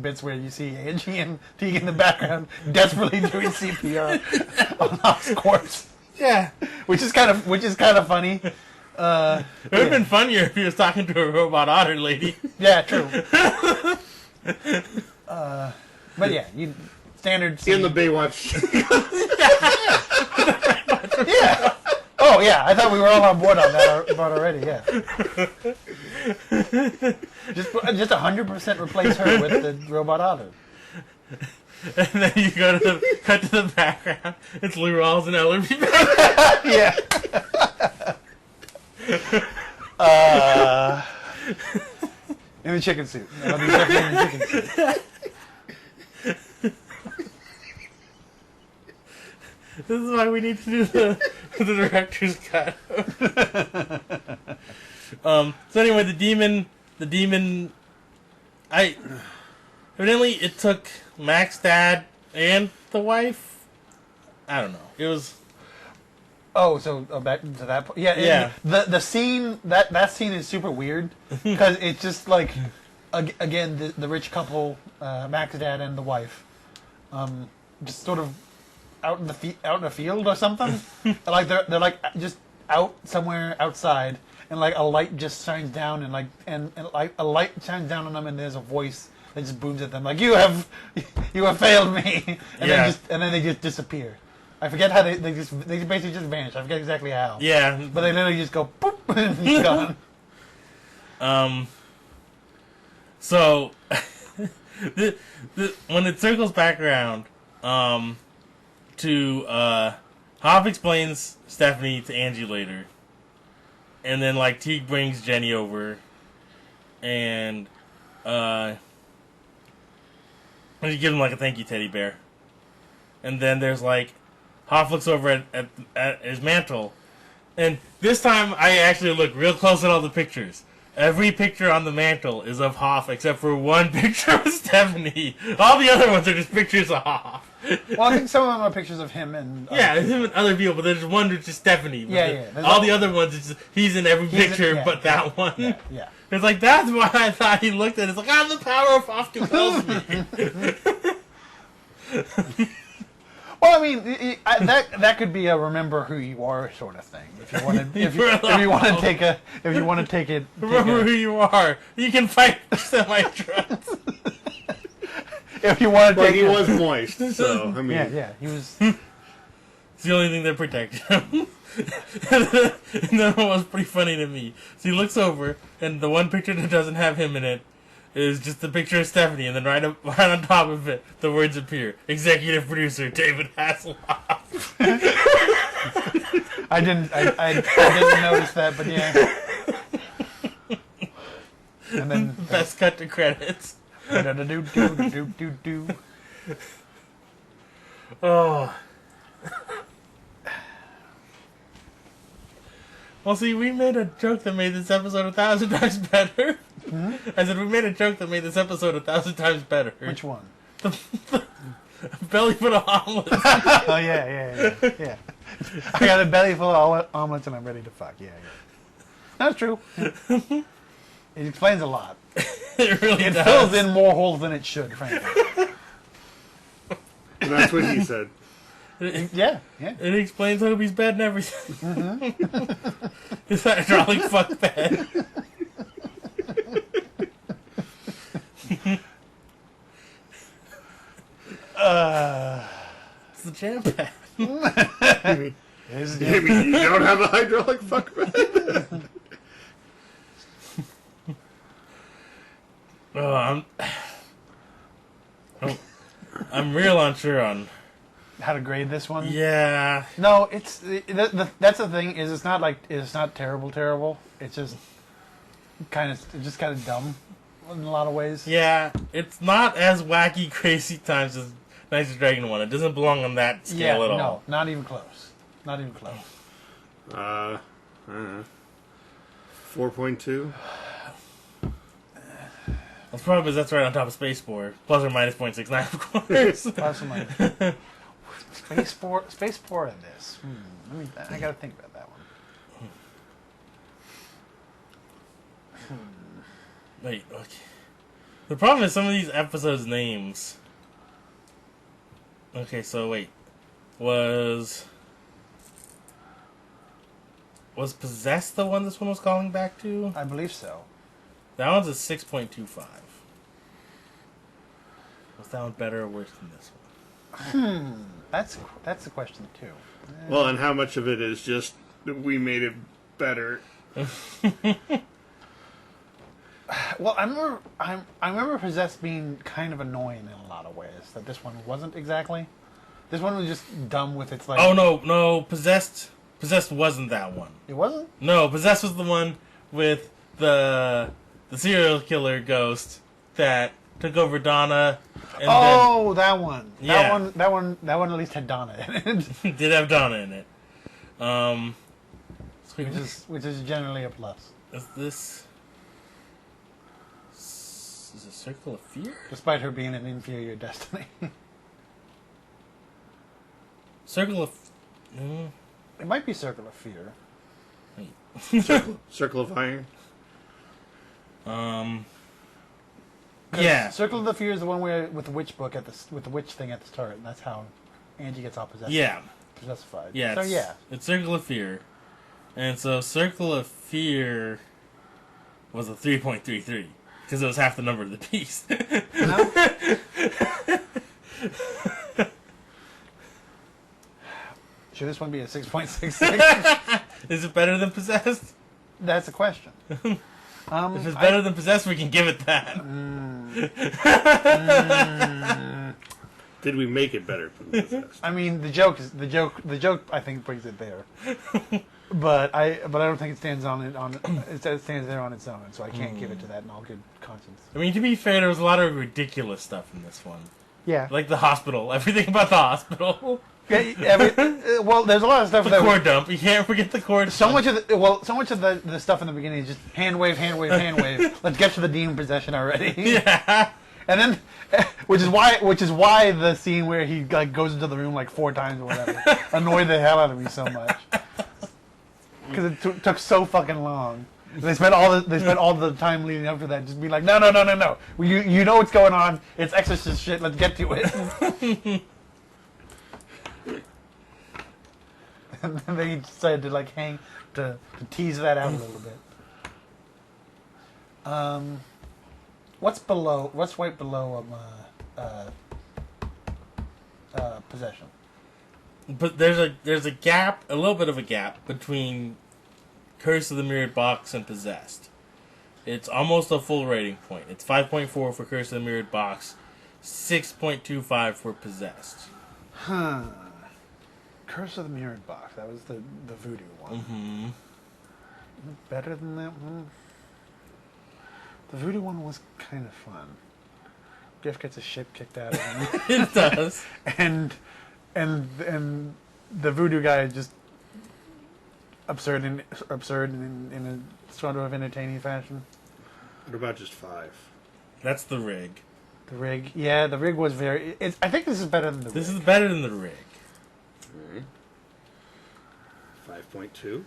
bits where you see Angie and Teague in the background desperately doing CPR on Hop's corpse. yeah, Which is kind of funny. it would have been funnier if he was talking to a robot otter lady. Yeah, true. But yeah, you standard scene. In the Baywatch. Yeah. Oh yeah, I thought we were all on board on that already. Yeah. Just 100% replace her with the robot otter. And then you cut to the background. It's Lou Rawls and Ellerby. Yeah. In the chicken suit. I'll be definitely in the chicken suit. This is why we need to do the director's cut. So anyway, the demon. Evidently it took Mac's dad and the wife. I don't know. It was. Oh, so back to that point. Yeah. Yeah. The scene that scene is super weird because it's just like again the rich couple, Mac's dad and the wife, just sort of out in the field or something. Like they're like just out somewhere outside, and like a light just shines down, and like a light shines down on them, and there's a voice that just booms at them like you have failed me, and then they just disappear. I forget how they basically just vanish. I forget exactly how. Yeah, But they literally just go boop and he's gone. So when it circles back around, to Hop explains Stephanie to Angie later, and then like Teague brings Jenny over, and she gives him like a thank you teddy bear, and then there's like Hop looks over at his mantle, and this time I actually look real close at all the pictures. Every picture on the mantle is of Hoff except for one picture of Stephanie. All the other ones are just pictures of Hoff. Well, I think some of them are pictures of him and... yeah, it's him and other people, but there's one that's just Stephanie. Yeah. All the other ones, it's just, he's in every picture but that one. Yeah. It's like, that's why I thought he looked at it. It's like, the power of Hoff compels me. Well, I mean, that could be a remember who you are sort of thing. If you want to, if you want to take it. Remember who you are. You can fight semi-trucks. If you want to But take he it. was moist, so, I mean... Yeah, he was... It's the only thing that protected him. And then it was pretty funny to me. So he looks over, and the one picture that doesn't have him in it is just the picture of Stephanie, and then right on top of it, the words appear: Executive producer David Hasselhoff. I didn't notice that, but yeah. And then Best cut to credits. do. Oh. Well, see, we made a joke that made this episode 1,000 times better. Hmm? I said we made a joke that made this episode 1,000 times better. Which one? Belly full of omelets. Oh yeah. I got a belly full of omelets and I'm ready to fuck. Yeah. That's true. It explains a lot. It really It does. fills in more holes than it should, frankly. And that's what he said. Yeah. It explains Hobie's bed and everything. His hydraulic fuck bed. It's the jam pad. You mean you don't have a hydraulic fuck bed? Oh, I'm real unsure on. How to grade this one? Yeah. No, it's that's the thing. Is it's not terrible. It's just kind of dumb in a lot of ways. Yeah, it's not as wacky, crazy times as Nicest Dragon one. It doesn't belong on that scale at all. No, not even close. I don't know. 4.2. That's probably because that's right on top of Space Spore. Plus or minus 0.69, of course. Plus or minus. Space Spore in this. I gotta think about that one. Wait, okay. The problem is some of these episodes' names. Okay, so wait. Was Possessed the one this one was calling back to? I believe so. That one's a 6.25. Was that one better or worse than this one? That's the question too. Well, and how much of it is just we made it better? Well, I remember Possessed being kind of annoying in a lot of ways. That this one wasn't exactly. This one was just dumb with its like. Oh no, Possessed wasn't that one. It wasn't. No, Possessed was the one with the serial killer ghost that took over Donna. And that one. Yeah. That one at least had Donna in it, then did have Donna in it. which is generally a plus. Is this? Is it Circle of Fear? Despite her being an inferior destiny. Circle of. It might be Circle of Fear. Circle of Iron. Yeah. Circle of the Fear is the one where with the witch book with the witch thing at the start, and that's how Angie gets all possessed. Yeah. Possessified. Yeah. So yeah. It's Circle of Fear, and so Circle of Fear was a 3.33 because it was half the number of the beast. No? Should this one be a 6.66? Is it better than Possessed? That's a question. If it's better than Possessed, we can give it that. Did we make it better from Possessed? I mean, the joke I think brings it there. But I don't think it stands it stands there on its own, so I can't give it to that in all good conscience. I mean, to be fair, there was a lot of ridiculous stuff in this one. Yeah. Like the hospital. Everything about the hospital. Well, there's a lot of stuff The core dump. You can't forget the core dump. So much of the stuff in the beginning is just hand wave. Let's get to the demon possession already. Yeah. And then, which is why the scene where he like goes into the room like 4 times or whatever annoyed the hell out of me so much because it took so fucking long. They spent all the time leading up to that just being like, no. You know what's going on. It's exorcist shit. Let's get to it. And then they decided to like to tease that out a little bit. What's right below possession? But there's a gap, a little bit of a gap between Curse of the Mirrored Box and Possessed. It's almost a full rating point. It's 5.4 for Curse of the Mirrored Box, 6.25 for Possessed. Huh. Curse of the Mirrored Box. That was the voodoo one. Mm-hmm. Better than that one? The voodoo one was kind of fun. Griff gets a shit kicked out of him. It does. and the voodoo guy is just absurd in a sort of entertaining fashion. What about just 5? That's the rig. The rig, yeah, the rig was very. I think this is better than the rig. This is better than the rig. Alright. 5.2.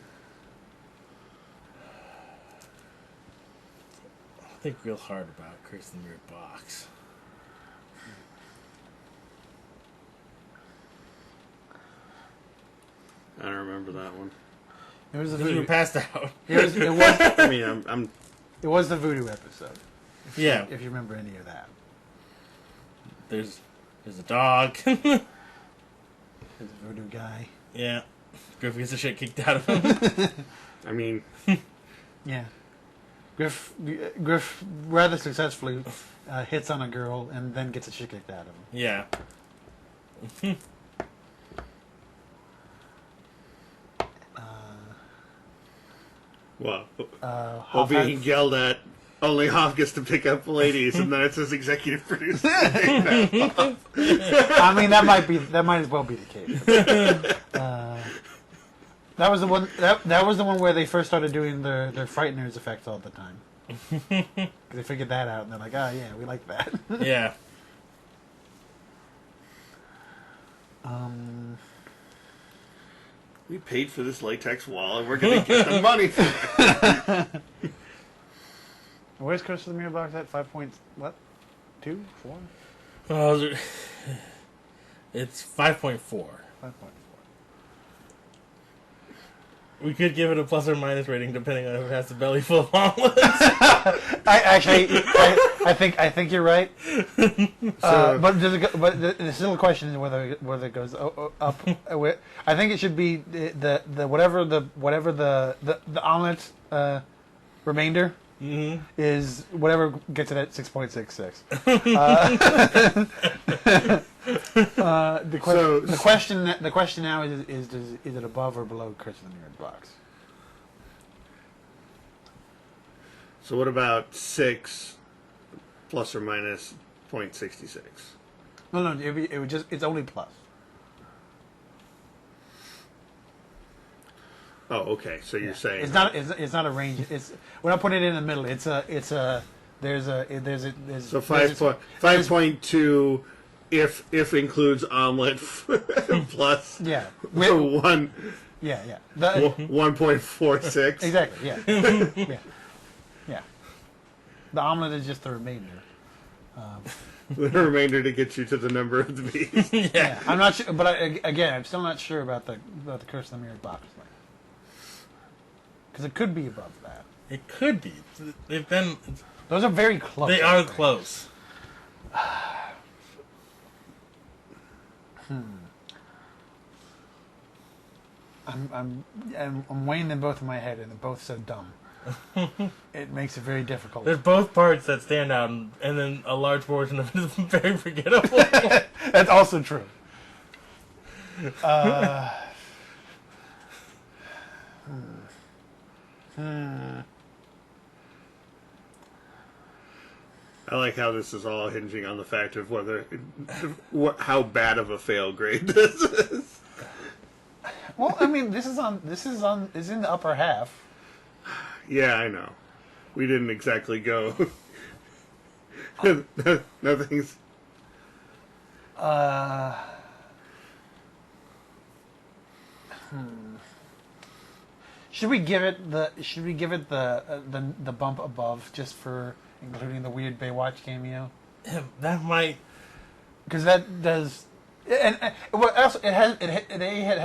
I think real hard about Curse of the Mirrored Box. I don't remember that one. It was the Because we were voodoo. passed out. It was. I mean, I'm It was the voodoo episode. Yeah. If you remember any of that. There's a dog. There's a voodoo guy. Yeah. Griff gets the shit kicked out of him. I mean, Yeah. Griff rather successfully hits on a girl and then gets a shit kicked out of him. Yeah. well, Hoff being had- yelled at. Only Hoff gets to pick up ladies, and then it's his executive producer. I mean, that might as well be the case. That was the one. That was the one where they first started doing their frighteners effects all the time. 'Cause they figured that out, and they're like, "Oh yeah, we like that." Yeah. We paid for this latex wall, and we're going to get the money for it. Where's Curse of the Mirror Box at? 5 points. What? 2? 4? Oh, it's 5.4. 5.4. We could give it a plus or minus rating depending on if it has the belly full of omelets. I think you're right. But there's still a question is whether it goes up. I think it should be the whatever the omelet remainder is whatever gets it at 6.66. The question now is it above or below Curse of the Mirrored Box? So what about 6 plus or minus 0.66? No, it would just it's only plus. Oh, okay. So you're saying It's not a range. We're not putting it in the middle. There's so there's 5.2 if includes omelet plus yeah. so 1 Yeah. 1.46. Exactly. Yeah. Yeah. The omelet is just the remainder. The remainder to get you to the number of the bees. Yeah. I'm not sure, but I'm still not sure about the Curse of the Mirrored Box thing. Because it could be above that. It could be. They've been. Those are very close. They are close. I'm weighing them both in my head, and they're both so dumb. It makes it very difficult. There's both parts that stand out, and then a large portion of it is very forgettable. That's also true. I like how this is all hinging on the fact of how bad of a fail grade this is. Well, I mean, this is in the upper half. Yeah, I know. We didn't exactly go. Nothing's. Should we give it the bump above just for including the weird Baywatch cameo? That might. Because that does. And well, also it has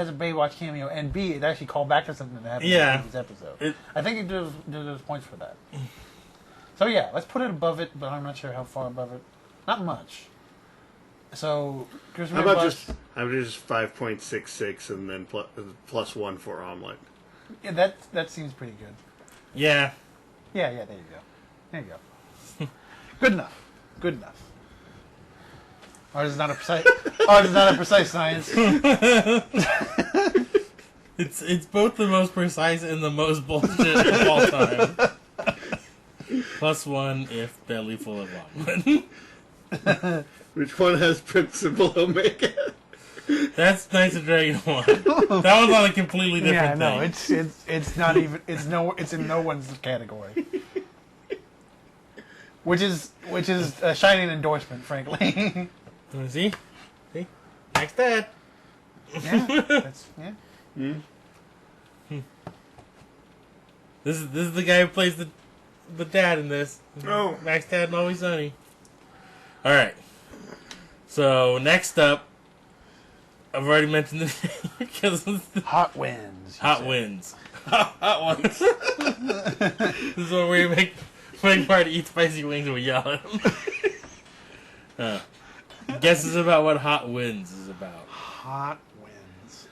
a Baywatch cameo, and B, it actually called back to something that happened in this episode. I think it deserves points for that. So yeah, let's put it above it, but I'm not sure how far above it. Not much. So How about just 5.66 and then plus 1 for omelet? yeah, that seems pretty good. Yeah. Yeah, there you go. There you go. Good enough. Good enough. Ours is not a precise. Ours is not a precise science. It's both the most precise and the most bullshit of all time. +1 if belly full of Longwood. Which one has Principal Omega? That's Knights of Dragon 1. That one's on a completely different Yeah, no, thing. it's not even it's in no one's category. Which is a shining endorsement, frankly. See? Next dad. Yeah, that's yeah. This is the guy who plays the dad in this. Oh. Max Dad and Always Sunny. Alright. So, next up, I've already mentioned the name because Hot winds. Hot Winds. Hot Ones. This is where we make Marty eat spicy wings and we yell at him. Guesses about what Hot Winds is about. Hot winds.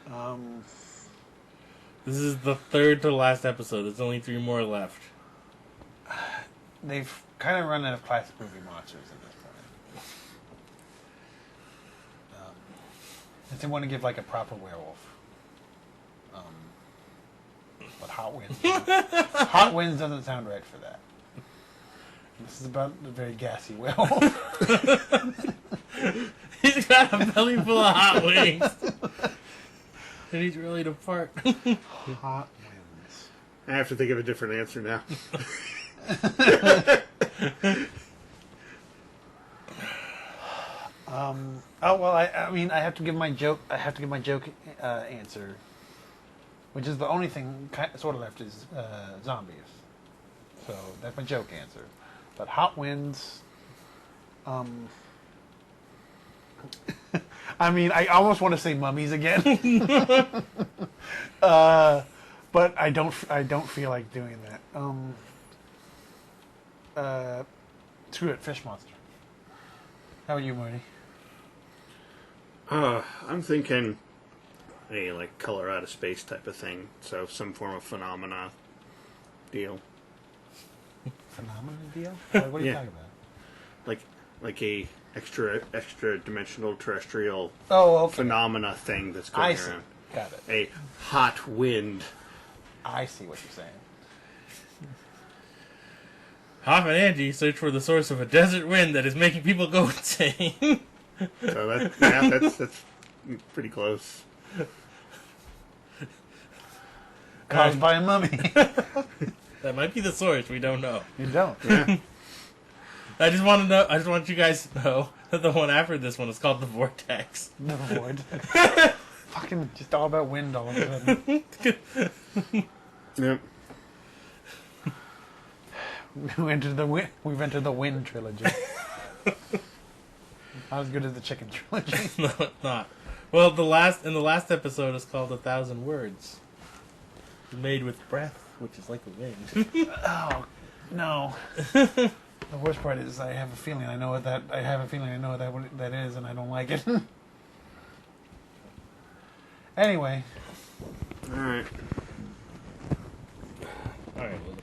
This is the third to last episode. There's only 3 more left. They've kind of run out of classic movie monsters at this point. If they want to give like a proper werewolf. But Hot Winds. Hot Winds doesn't sound right for that. This is about a very gassy werewolf. He's got a belly full of hot wings. And he's ready to fart. Hot winds. I have to think of a different answer now. Oh well, I mean, I have to give my joke. I have to give my joke answer, which is the only thing sort of left is zombies. So that's my joke answer. But hot winds. I mean, I almost want to say mummies again, but I don't feel like doing that. Screw it, fish monster. How are you, Marty? I'm thinking a like color out of space type of thing. So some form of phenomena deal. Phenomenon deal? What are you Yeah. talking about? Like a extra dimensional terrestrial Oh, okay. phenomena thing that's I going see. around. Got it. A hot wind. I see what you're saying. Hoff and Angie search for the source of a desert wind that is making people go insane. So that's pretty close. Caused by a mummy. That might be the source. We don't know. You don't. Yeah. I just want to know. I just want you guys to know that the one after this one is called the Vortex. No void. Fucking just all about wind all of a sudden. Yep. We've entered the wind trilogy. Not as good as the chicken trilogy. No, it's not. Well, the last episode is called 1,000 Words, made with breath, which is like a wind. Oh no. The worst part is I have a feeling I know what that is, and I don't like it. Anyway. All right. All right. Well,